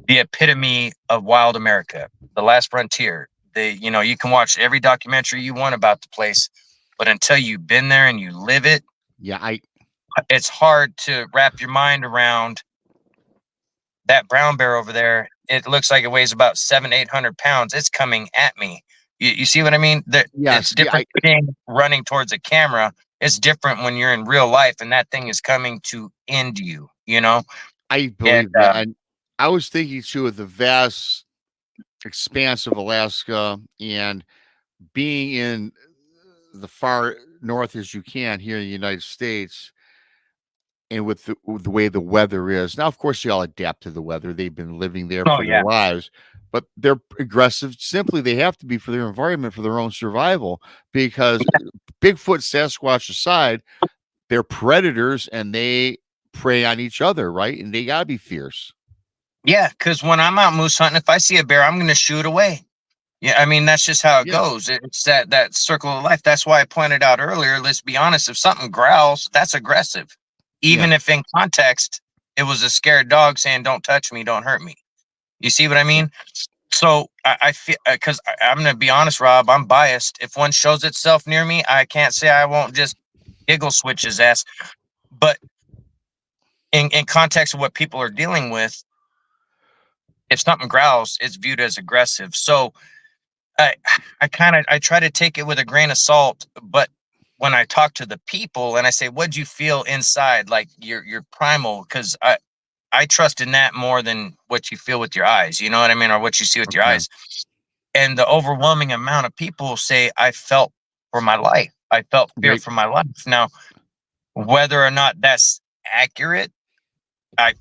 the epitome of wild America, the last frontier. You know, you can watch every documentary you want about the place, but until you've been there and you live it, yeah, it's hard to wrap your mind around that brown bear over there. It looks like it weighs about 700-800 pounds. It's coming at me. You see what I mean? It's yes, different thing running towards a camera. It's different when you're in real life and that thing is coming to end you, you know? I And believe that. And I was thinking too of the vast expanse of Alaska and being in the far north as you can here in the United States, and with the way the weather is now, of course, they all adapt to the weather. They've been living there oh for their yeah. lives, but they're aggressive. Simply, they have to be for their environment, for their own survival. Because Bigfoot, Sasquatch aside, they're predators and they prey on each other, right? And they gotta be fierce. Yeah, because when I'm out moose hunting, if I see a bear, I'm going to shoot away. Yeah, I mean that's just how it Yeah, goes. It's that circle of life. That's why I pointed out earlier. Let's be honest. If something growls, that's aggressive, yeah, even if in context it was a scared dog saying "Don't touch me, don't hurt me." You see what I yeah, mean? So I feel because I'm going to be honest, Rob. I'm biased. If one shows itself near me, I can't say I won't just giggle switch his ass. But in context of what people are dealing with, if something growls, it's viewed as aggressive. So I I try to take it with a grain of salt, but when I talk to the people and I say, "What'd you feel inside?" Like your primal, because I trust in that more than what you feel with your eyes. You know what I mean, or what you see with your okay, eyes. And the overwhelming amount of people say, "I felt for my life. I felt fear right, for my life." Now, whether or not that's accurate, I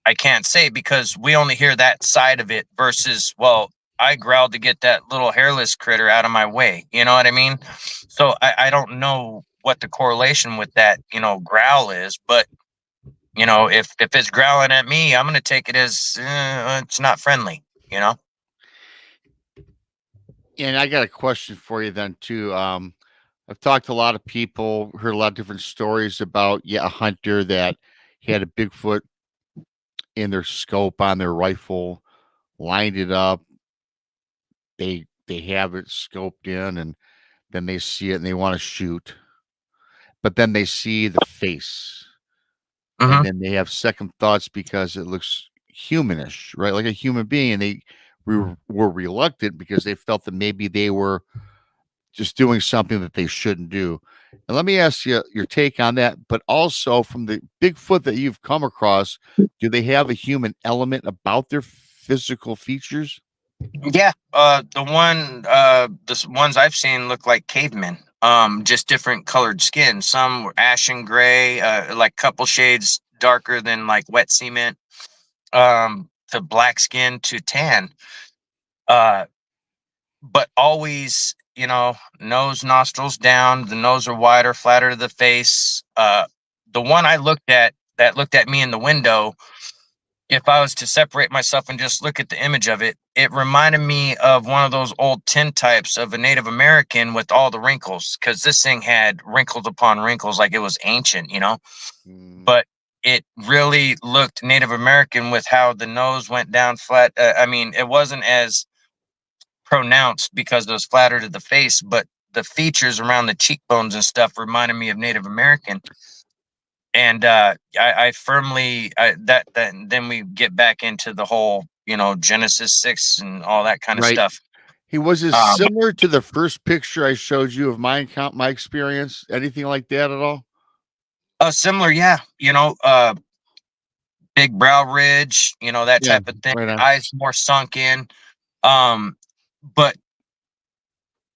I can't say because we only hear that side of it versus, well, I growled to get that little hairless critter out of my way. You know what I mean? So I don't know what the correlation with that, you know, growl is, but you know, if it's growling at me, I'm gonna take it as it's not friendly. You know? and I got a question for you then too. I've talked to a lot of people, heard a lot of different stories about, yeah, a hunter that had a Bigfoot in their scope on their rifle, lined it up. They have it scoped in, and then they see it and they want to shoot, but then they see the face, and Hmm. then they have second thoughts because it looks humanish, right? Like a human being, and they were reluctant because they felt that maybe they were just doing something that they shouldn't do. And let me ask you your take on that, but also from the Bigfoot that you've come across, do they have a human element about their physical features? Yeah. The ones I've seen look like cavemen. Just different colored skin. Some were ashen gray, like couple shades darker than like wet cement. To black skin to tan. Uh, but always, you know, nose, nostrils down. The nose are wider, flatter to the face. The one I looked at that looked at me in the window, if I was to separate myself and just look at the image of it, it reminded me of one of those old tintypes of a Native American with all the wrinkles, because this thing had wrinkles upon wrinkles, like it was ancient, you know. Mm, But it really looked Native American with how the nose went down flat. I mean, it wasn't as pronounced because it was flatter to the face, but the features around the cheekbones and stuff reminded me of Native American. And I firmly that then we get back into the whole, you know, Genesis 6 and all that kind of right. stuff. He was as Um, similar to the first picture I showed you of my experience. Anything like that at all? similar, yeah, you know, big brow ridge, you know, that Yeah, type of thing. right on. Eyes more sunk in. Um, but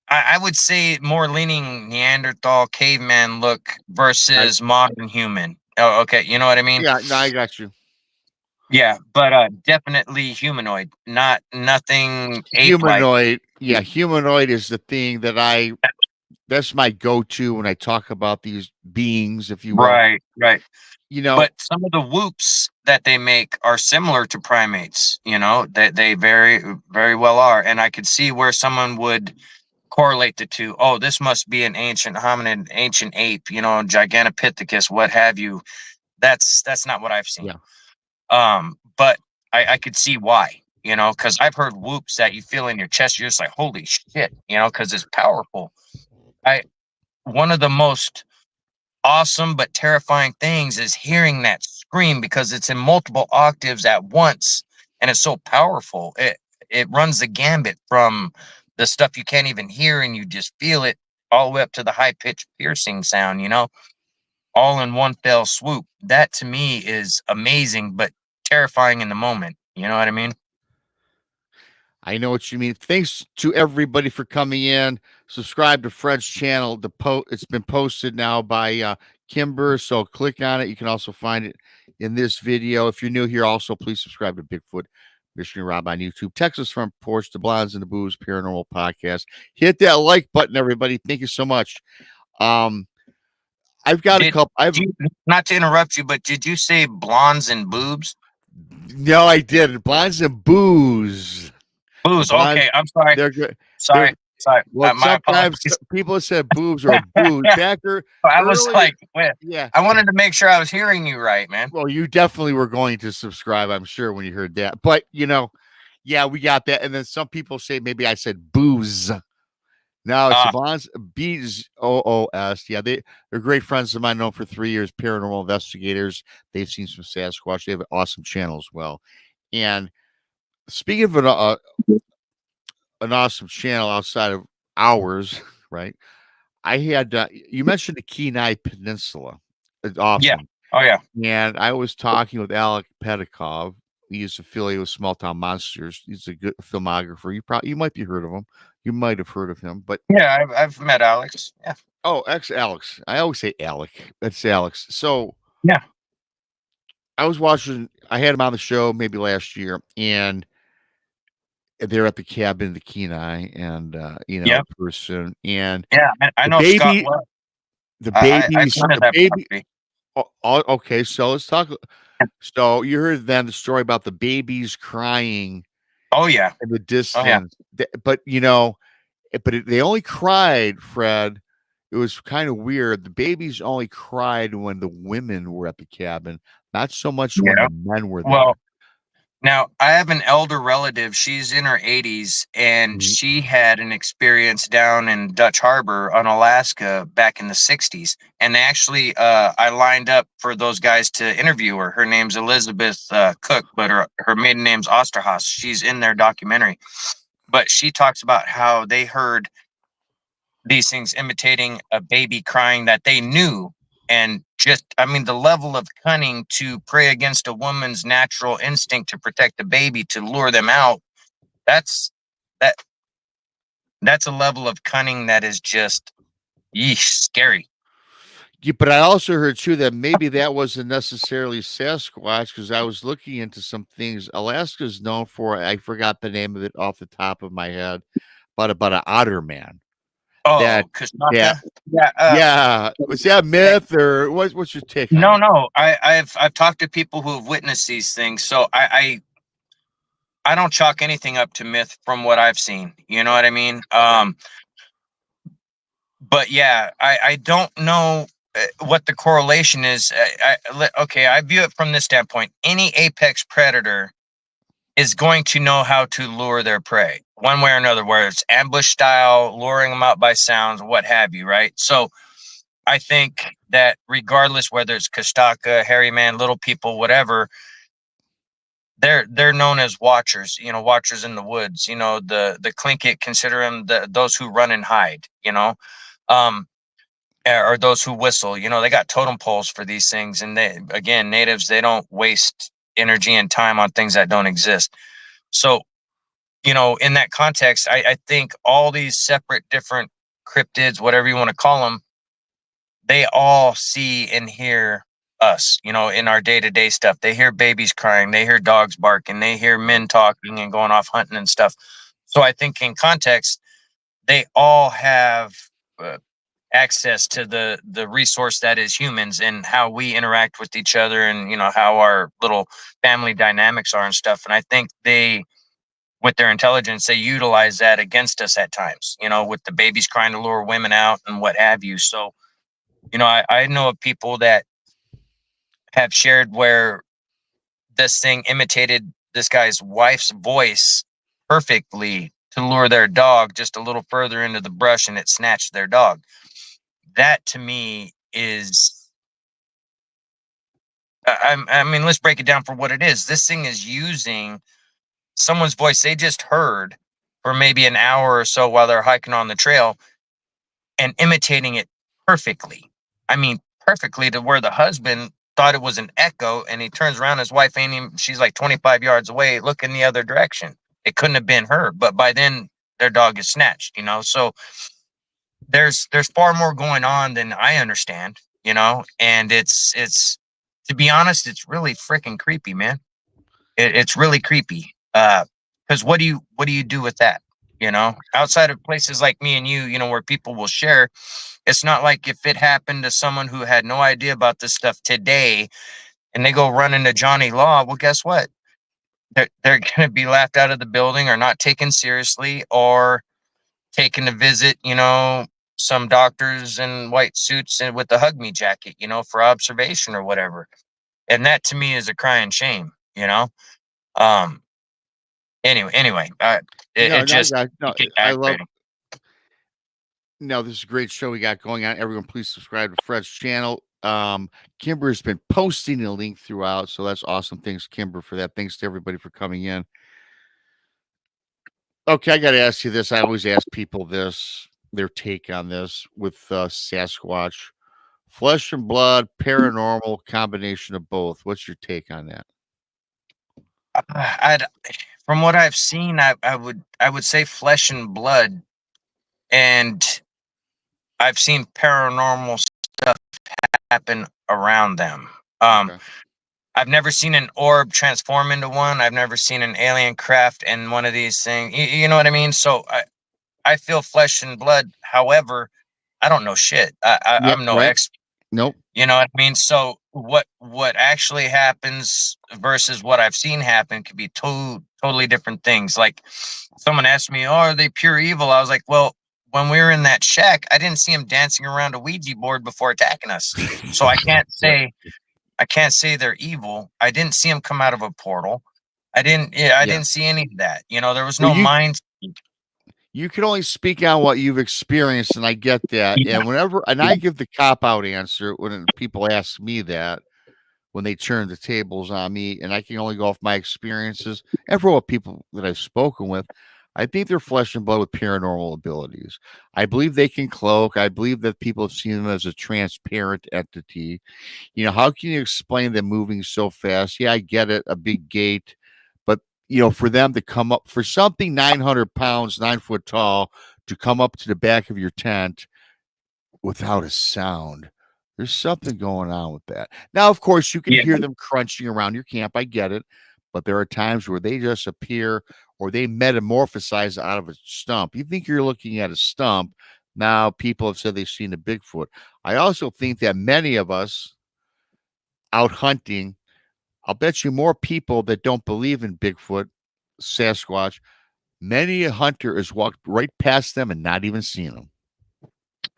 I would say more leaning Neanderthal caveman look I, versus modern human. Oh, okay, you know what I mean? yeah, no, I got you. Yeah, but definitely humanoid, not nothing ape like. Humanoid. Yeah, humanoid is the thing that's my go-to when I talk about these beings, if you will. Right, right. You know, But some of the whoops that they make are similar to primates, you know, that they very, very well are. And I could see where someone would correlate the two. Oh, this must be an ancient hominid, ancient ape, you know, Gigantopithecus, what have you. That's not what I've seen. yeah. But I could see why, you know, because I've heard whoops that you feel in your chest. You're just like, holy shit, you know, because it's powerful. I One of the most awesome but terrifying things is hearing that scream because it's in multiple octaves at once and it's so powerful. It runs the gambit from the stuff you can't even hear and you just feel it all the way up to the high pitched piercing sound, you know, all in one fell swoop. That to me is amazing but terrifying in the moment. You know what I mean? I know what you mean. Thanks to everybody for coming in. Subscribe to Fred's channel. It's been posted now by Kimber, so click on it. You can also find it in this video. If you're new here, also please subscribe to Bigfoot Michigan Rob on YouTube. Texas Front Porch, the Blondes and the Booze Paranormal Podcast. Hit that like button, everybody. Thank you so much. Um, I've got a Did couple. I've you, not to interrupt you, but did you say blondes and boobs? No, I did. Blondes and Booze. The Booze. Blondes, Okay, I'm sorry. they're good. They're Sorry. Sorry. Well, My sometimes apologies. people have said boobs or booze. I was Earlier, like, wait, yeah. I wanted to make sure I was hearing you right, man. Well, you definitely were going to subscribe, I'm sure, when you heard that. But yeah, we got that. And then some people say maybe I said booze. No, it's the Uh, Bonds BOOS. Yeah, they're great friends of mine, known for 3 years, paranormal investigators. They've seen some Sasquatch. They have an awesome channel as well. And speaking of an awesome channel outside of ours, right? I had you mentioned the Kenai Peninsula yeah. often, Oh, yeah. and I was talking with Alec Pedikov. He's affiliated with Small Town Monsters. He's a good filmographer. You might be heard of him. You might have heard of him, but Yeah, I've met Alex. Yeah. oh, ex Alex. I always say Alec. That's Alex. So Yeah. I was watching. I had him on the show maybe last year, and they're at the cabin in the Kenai, and Yeah. person, and Yeah. I the know Scott baby, well. the I babies, planted the that baby. property. Oh, okay, so let's talk. So you heard then the story about the babies crying Oh, yeah. in the Oh, yeah. distance, but they only cried, Fred. It was kind of weird. The babies only cried when the women were at the cabin, not so much when Yeah. the men were there. Well, now, I have an elder relative. She's in her 80s, and Mhm. she had an experience down in Dutch Harbor on Alaska back in the 60s. And actually, I lined up for those guys to interview her. Her name's Elizabeth Cook, but her maiden name's Osterhaus. She's in their documentary. But she talks about how they heard these things imitating a baby crying that they knew. And just, I mean, the level of cunning to prey against a woman's natural instinct to protect the baby, to lure them out. That's that that's a level of cunning that is just yeesh, scary. Yeah, but I also heard too that maybe that wasn't necessarily Sasquatch because I was looking into some things. Alaska's known for, I forgot the name of it off the top of my head, but about an Otterman. Oh, That yeah, Kashaka? Yeah. yeah. Was that myth or what's your take on No, that? no. I've talked to people who have witnessed these things, so I don't chalk anything up to myth from what I've seen. You know what I mean? But yeah, I don't know what the correlation is. Okay, I view it from this standpoint. Any apex predator is going to know how to lure their prey one way or another, whether it's ambush style, luring them out by sounds, what have you, right? So I think that regardless whether it's Kostaka, hairy man, little people, whatever, they're known as watchers, watchers in the woods. The Tlingit consider them those who run and hide, um, or those who whistle. They got totem poles for these things, and natives, they don't waste energy and time on things that don't exist. So, in that context, I think all these separate different cryptids, whatever you want to call them, they all see and hear us, in our day-to-day stuff. They hear babies crying, they hear dogs barking, they hear men talking and going off hunting and stuff. So I think in context, they all have access to the resource that is humans, and how we interact with each other, and how our little family dynamics are and stuff. And I think they, with their intelligence, they utilize that against us at times, with the babies crying to lure women out and what have you. So I know of people that have shared where this thing imitated this guy's wife's voice perfectly to lure their dog just a little further into the brush, and it snatched their dog. That to me is, I mean, let's break it down for what it is. This thing is using someone's voice they just heard for maybe an hour or so while they're hiking on the trail, and imitating it perfectly. I mean, perfectly, to where the husband thought it was an echo, and he turns around, his wife ain't even, she's like 25 yards away, looking the other direction. It couldn't have been her, but by then their dog is snatched, so there's far more going on than I understand, and it's to be honest, it's really freaking creepy, man. It's really creepy. Because what do you do with that? Outside of places like me and you, where people will share, it's not like if it happened to someone who had no idea about this stuff today, and they go run into Johnny Law. Well, guess what? They're going to be laughed out of the building, or not taken seriously, or taken to visit, some doctors in white suits and with the hug me jacket, for observation or whatever. And that to me is a crying shame, Um, anyway, No, it no, just, no. it gets I love. aggravating. No, this is a great show we got going on. Everyone, please subscribe to Fred's channel. Kimber has been posting the link throughout, so that's awesome. Thanks, Kimber, for that. Thanks to everybody for coming in. Okay, I got to ask you this. I always ask people this, their take on this with Sasquatch. Flesh and blood, paranormal, combination of both. What's your take on that? I'd, from what I've seen, I would say flesh and blood, and I've seen paranormal stuff happen around them. Okay. I've never seen an orb transform into one. I've never seen an alien craft in one of these things. You know what I mean? So I feel flesh and blood. However, I don't know shit. Yep. I'm no Right. expert. Nope. You know what I mean? So what actually happens versus what I've seen happen could be totally different things. Like, someone asked me, "Oh, are they pure evil?" I was like, "Well, when we were in that shack, I didn't see them dancing around a Ouija board before attacking us. So I can't Right. say they're evil. I didn't see them come out of a portal. I didn't. Yeah, I Yeah. didn't see any of that. There was Well, no mind. you can only speak on what you've experienced, and I get that. Yeah, And I give the cop out answer when people ask me that, when they turn the tables on me, and I can only go off my experiences and for what people that I've spoken with. I think they're flesh and blood with paranormal abilities. I believe they can cloak. I believe that people have seen them as a transparent entity. How can you explain them moving so fast? Yeah, I get it, a big gate, but for them to come up for something 900 pounds, 9 foot tall, to come up to the back of your tent without a sound. There's something going on with that. Now, of course, you can yeah, hear them crunching around your camp. I get it. But there are times where they just appear or they metamorphosize out of a stump. You think you're looking at a stump, Now, people have said they've seen a Bigfoot. I also think that many of us out hunting, I'll bet you more people that don't believe in Bigfoot, Sasquatch, many a hunter has walked right past them and not even seen them.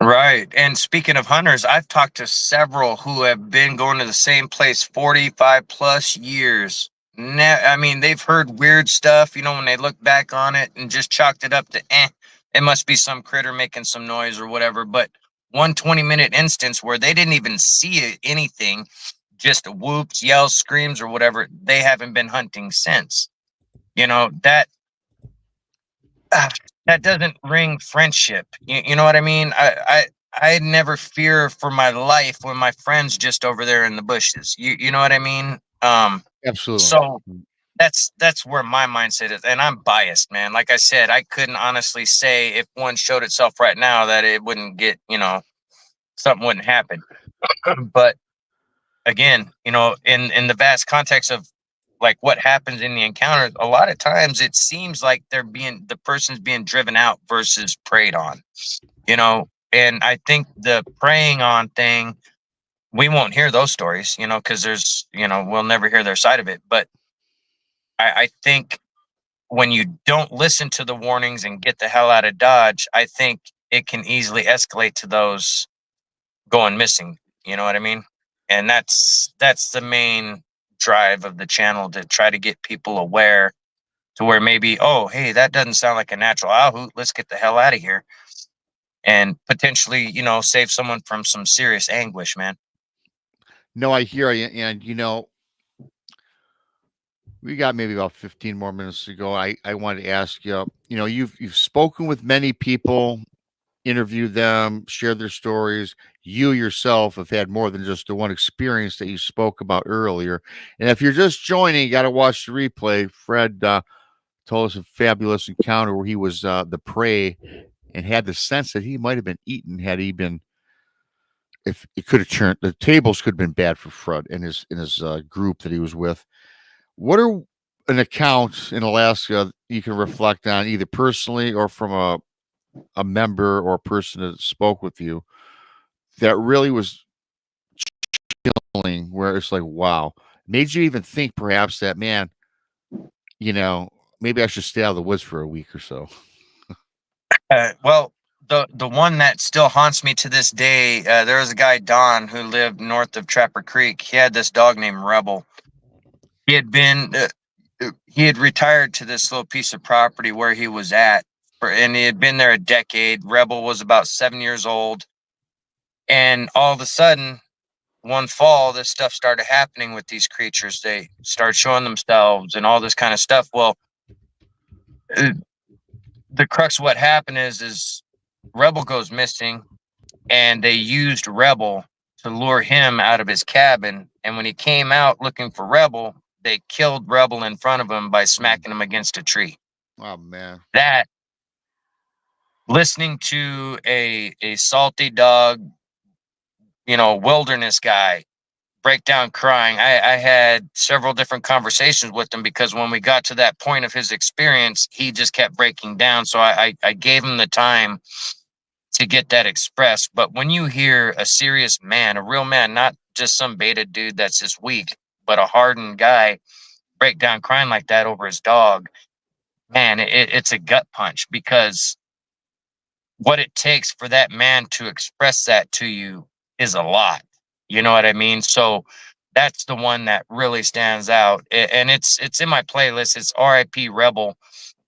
Right. And speaking of hunters, I've talked to several who have been going to the same place 45 plus years. I mean, they've heard weird stuff, you know, when they look back on it and just chalked it up to, it must be some critter making some noise or whatever. But 1 20-minute instance where they didn't even see anything, just whoops, yells, screams, or whatever, they haven't been hunting since. You know, that doesn't ring friendship. You know what I mean? I never fear for my life when my friend's just over there in the bushes. You know what I mean? Absolutely. So that's where my mindset is, and I'm biased, man. Like I said, I couldn't honestly say if one showed itself right now that it wouldn't get, you know, something wouldn't happen. But again, you know, in the vast context of like what happens in the encounters, a lot of times it seems like the person's being driven out versus preyed on, you know. And I think the preying on thing, we won't hear those stories, you know, because there's, you know, we'll never hear their side of it. But I think when you don't listen to the warnings and get the hell out of Dodge, I think it can easily escalate to those going missing. You know what I mean? And that's the main drive of the channel, to try to get people aware to where maybe, oh, hey, that doesn't sound like a natural owl hoot. Let's get the hell out of here. And potentially, you know, save someone from some serious anguish, man. No, I hear you. And, you know, we got maybe about 15 more minutes to go. I wanted to ask you, you know, you've spoken with many people, interviewed them, shared their stories. You yourself have had more than just the one experience that you spoke about earlier. And if you're just joining, you got to watch the replay. Fred told us a fabulous encounter where he was the prey and had the sense that he might have been eaten had he been. If it could have turned, the tables could have been bad for Fred and his group that he was with. What are an account in Alaska you can reflect on, either personally or from a member or a person that spoke with you, that really was chilling, where it's like, wow, made you even think perhaps that, man, you know, maybe I should stay out of the woods for a week or so? Well, the one that still haunts me to this day, there was a guy, Don, who lived north of Trapper Creek. He had this dog named Rebel. He had retired to this little piece of property where he was at, and he had been there a decade. Rebel was about 7 years old, and all of a sudden, one fall, this stuff started happening with these creatures. They started showing themselves and all this kind of stuff. Well, the crux of what happened is Rebel goes missing, and they used Rebel to lure him out of his cabin. And when he came out looking for Rebel, they killed Rebel in front of him by smacking him against a tree. Oh man. That, listening to a salty dog, you know, wilderness guy break down crying, I had several different conversations with him, because when we got to that point of his experience, he just kept breaking down. So I gave him the time to get that expressed. But when you hear a serious man, a real man, not just some beta dude that's just weak, but a hardened guy break down crying like that over his dog, man, it's a gut punch, because what it takes for that man to express that to you is a lot. You know what I mean? So that's the one that really stands out. And it's in my playlist. It's RIP Rebel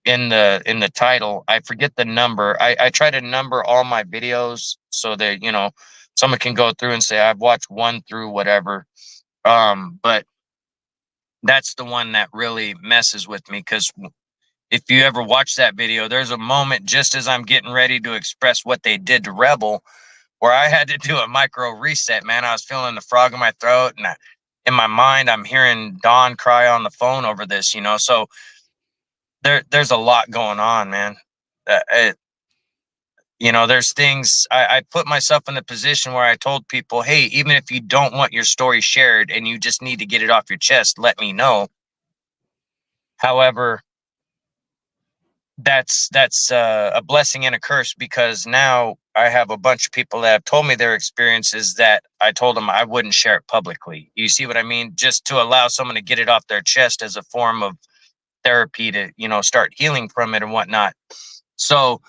in the title. I forget the number. I try to number all my videos so that, you know, someone can go through and say I've watched 1 through whatever. But that's the one that really messes with me, because if you ever watch that video, there's a moment just as I'm getting ready to express what they did to Rebel where I had to do a micro reset, man. I was feeling the frog in my throat, and in my mind, I'm hearing Don cry on the phone over this, you know. So there's a lot going on, man. You know, there's things I put myself in the position where I told people, hey, even if you don't want your story shared and you just need to get it off your chest, let me know. However, that's a blessing and a curse, because now I have a bunch of people that have told me their experiences that I told them I wouldn't share it publicly. You see what I mean? Just to allow someone to get it off their chest as a form of therapy to, start healing from it and whatnot. So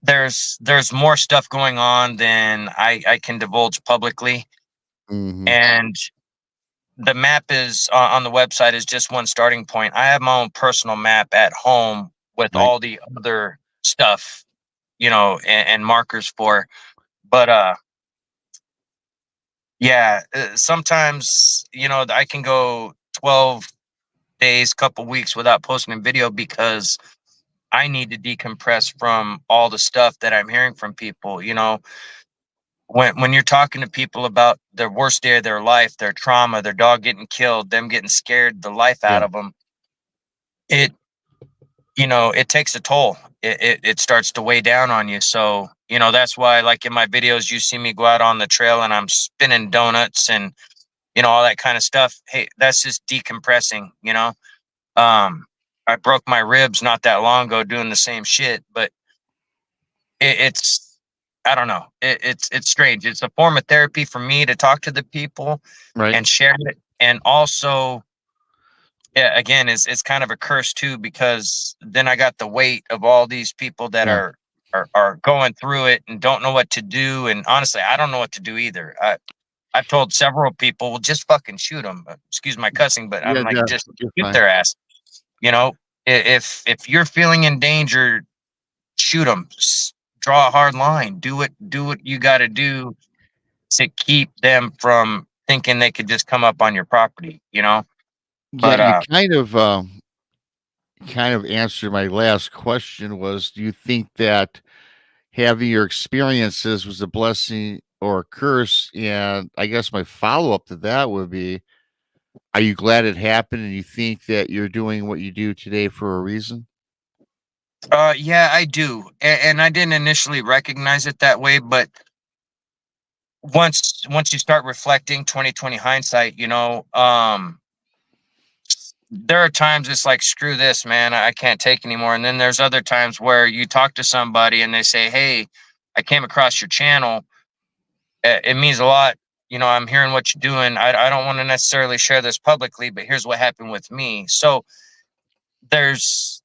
there's more stuff going on than I can divulge publicly. Mm-hmm. And the map is on the website is just one starting point. I have my own personal map at home with Right. all the other stuff, and markers for. But yeah, sometimes I can go 12 days, couple weeks without posting a video because I need to decompress from all the stuff that I'm hearing from people. When you're talking to people about their worst day of their life, their trauma, their dog getting killed, them getting scared the life Yeah. out of them, it it takes a toll. It starts to weigh down on you. So that's why, like in my videos, you see me go out on the trail and I'm spinning donuts and all that kind of stuff. Hey, that's just decompressing. I broke my ribs not that long ago doing the same shit, but it's I don't know. It's strange. It's a form of therapy for me to talk to the people Right. and share it. And also, yeah, again, it's kind of a curse too, because then I got the weight of all these people that Yeah. are going through it and don't know what to do. And honestly, I don't know what to do either. I've told several people, well, just fucking shoot them. Excuse my cussing, but I'm Yeah. like, Yeah. just You're shoot fine. their ass. If you're feeling in danger, shoot them. Draw a hard line. Do what you got to do to keep them from thinking they could just come up on your property. Yeah. But You kind of answered my last question was, do you think that having your experiences was a blessing or a curse? And I guess my follow-up to that would be, are you glad it happened and you think that you're doing what you do today for a reason? yeah, I do, and I didn't initially recognize it that way, but once you start reflecting, 2020 hindsight, there are times it's like, screw this, man, I can't take anymore. And then there's other times where you talk to somebody and they say, hey, I came across your channel. It means a lot. I'm hearing what you're doing. I don't want to necessarily share this publicly, but here's what happened with me. So there's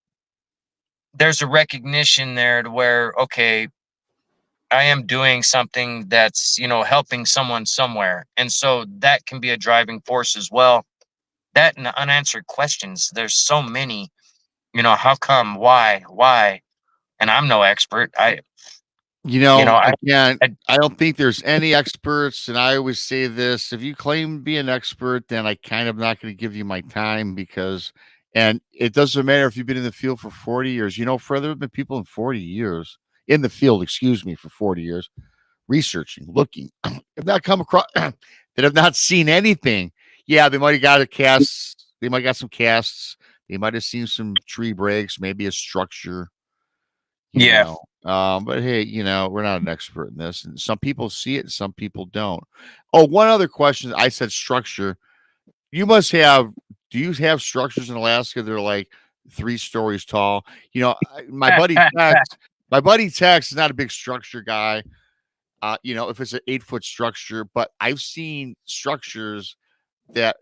there's a recognition there to where, okay, I am doing something that's, helping someone somewhere. And so that can be a driving force as well. That and unanswered questions. There's so many, how come, why? And I'm no expert. I, Again, I I don't think there's any experts, and I always say this, if you claim to be an expert, then I kind of not going to give you my time because and it doesn't matter if you've been in the field for 40 years. Further, there have been people in 40 years in the field, excuse me, for 40 years researching, looking, have not come across that have not seen anything. Yeah, they might have got a cast, they might got some casts, they might have seen some tree breaks, maybe a structure, you yeah. know. But hey, we're not an expert in this, and some people see it, and some people don't. Oh, one other question. I said structure. You must have. Do you have structures in Alaska that are like 3 stories tall? My buddy Tex. My buddy Tex is not a big structure guy. If it's an 8 foot structure, but I've seen structures that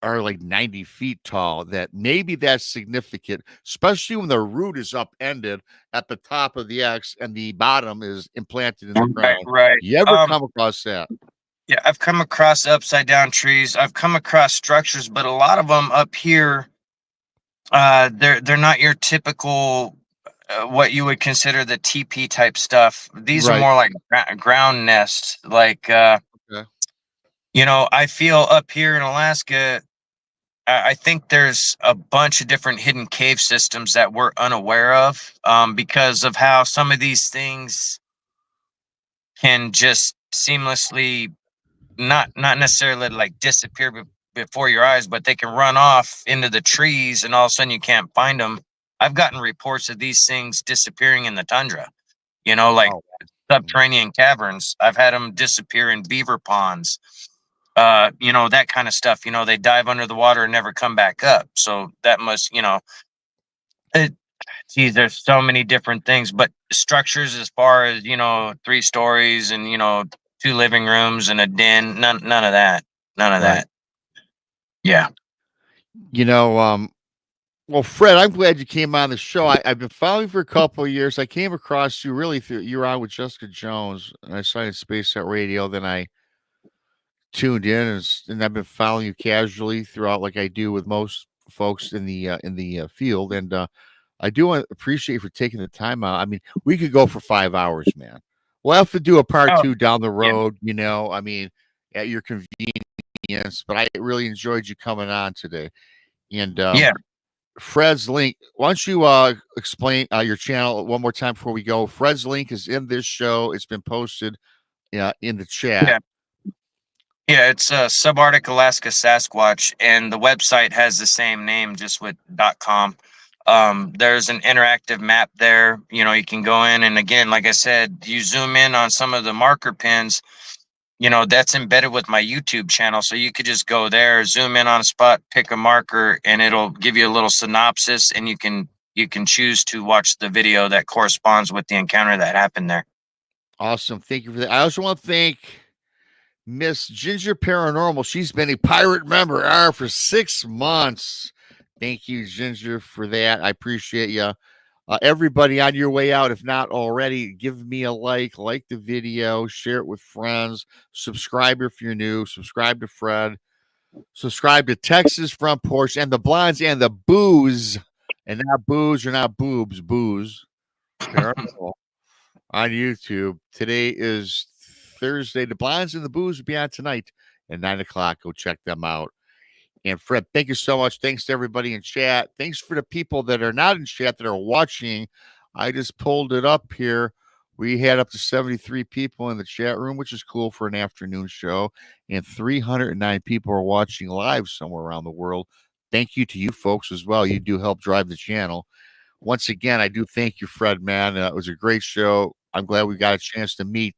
are like 90 feet tall, that maybe that's significant, especially when the root is upended at the top of the X and the bottom is implanted in the Right, ground. right. You ever come across that? Yeah, I've come across upside down trees. I've come across structures, but a lot of them up here, they're not your typical what you would consider the TP type stuff. These are Right. more like ground nests. Like, Okay. I feel up here in Alaska, I think there's a bunch of different hidden cave systems that we're unaware of, because of how some of these things can just seamlessly not necessarily like disappear before your eyes, but they can run off into the trees and all of a sudden you can't find them. I've gotten reports of these things disappearing in the tundra, like Oh, mm, subterranean caverns. I've had them disappear in beaver ponds, that kind of stuff. They dive under the water and never come back up. So that must, it, geez, there's so many different things, but structures as far as, 3 stories and, 2 living rooms and a den, none of that. None of Right. that. Yeah. Well, Fred, I'm glad you came on the show. I've been following you for a couple of years. I came across you really through you were on with Jessica Jones, and I saw you in Space at Radio. Then I tuned in, and I've been following you casually throughout, like I do with most folks in the field. And I do appreciate you for taking the time out. I mean, we could go for 5 hours, man. We'll have to do a part Oh, 2 down the yeah. road. I mean, at your convenience. But I really enjoyed you coming on today. And Yeah. Fred's link. Why don't you explain your channel one more time before we go? Fred's link is in this show. It's been posted in the chat. Yeah. Yeah, it's Subarctic Alaska Sasquatch, and the website has the same name, just with .com. There's an interactive map there. You can go in, and again, like I said, you zoom in on some of the marker pins. That's embedded with my YouTube channel, so you could just go there, zoom in on a spot, pick a marker, and it'll give you a little synopsis, and you can choose to watch the video that corresponds with the encounter that happened there. Awesome. Thank you for that. I also want to thank Miss Ginger Paranormal. She's been a pirate member for 6 months. Thank you, Ginger, for that. I appreciate you. Everybody on your way out, if not already, give me a like the video, share it with friends, subscribe if you're new, subscribe to Fred, subscribe to Texas Front Porch and the Blondes and the Booze, and not booze or not boobs, booze. Paranormal on YouTube. Today is Thursday. The Blondes and the Booze will be on tonight at 9:00. Go check them out. And Fred, thank you so much. Thanks to everybody in chat. Thanks for the people that are not in chat that are watching. I just pulled it up here. We had up to 73 people in the chat room, which is cool for an afternoon show. And 309 people are watching live somewhere around the world. Thank you to you folks as well. You do help drive the channel. Once again, I do thank you, Fred, man. It was a great show. I'm glad we got a chance to meet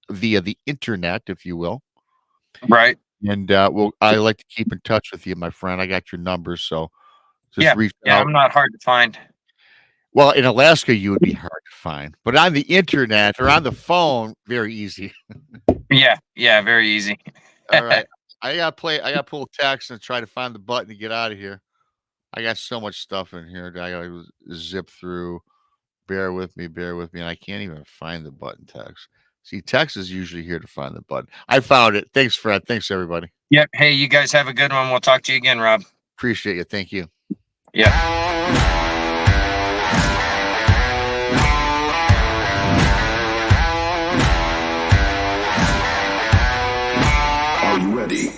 via the internet, if you will. Right. And I like to keep in touch with you, my friend. I got your numbers, so just reach out. I'm not hard to find. Well, in Alaska, you would be hard to find, but on the internet or on the phone, very easy. Yeah, very easy. All right, I got to pull a text and try to find the button to get out of here. I got so much stuff in here that I got to zip through. Bear with me, and I can't even find the button text. See, text is usually here to find the button. I found it. Thanks, Fred. Thanks, everybody. Yep. Hey, you guys have a good one. We'll talk to you again, Rob. Appreciate you. Thank you. Yeah. Are you ready?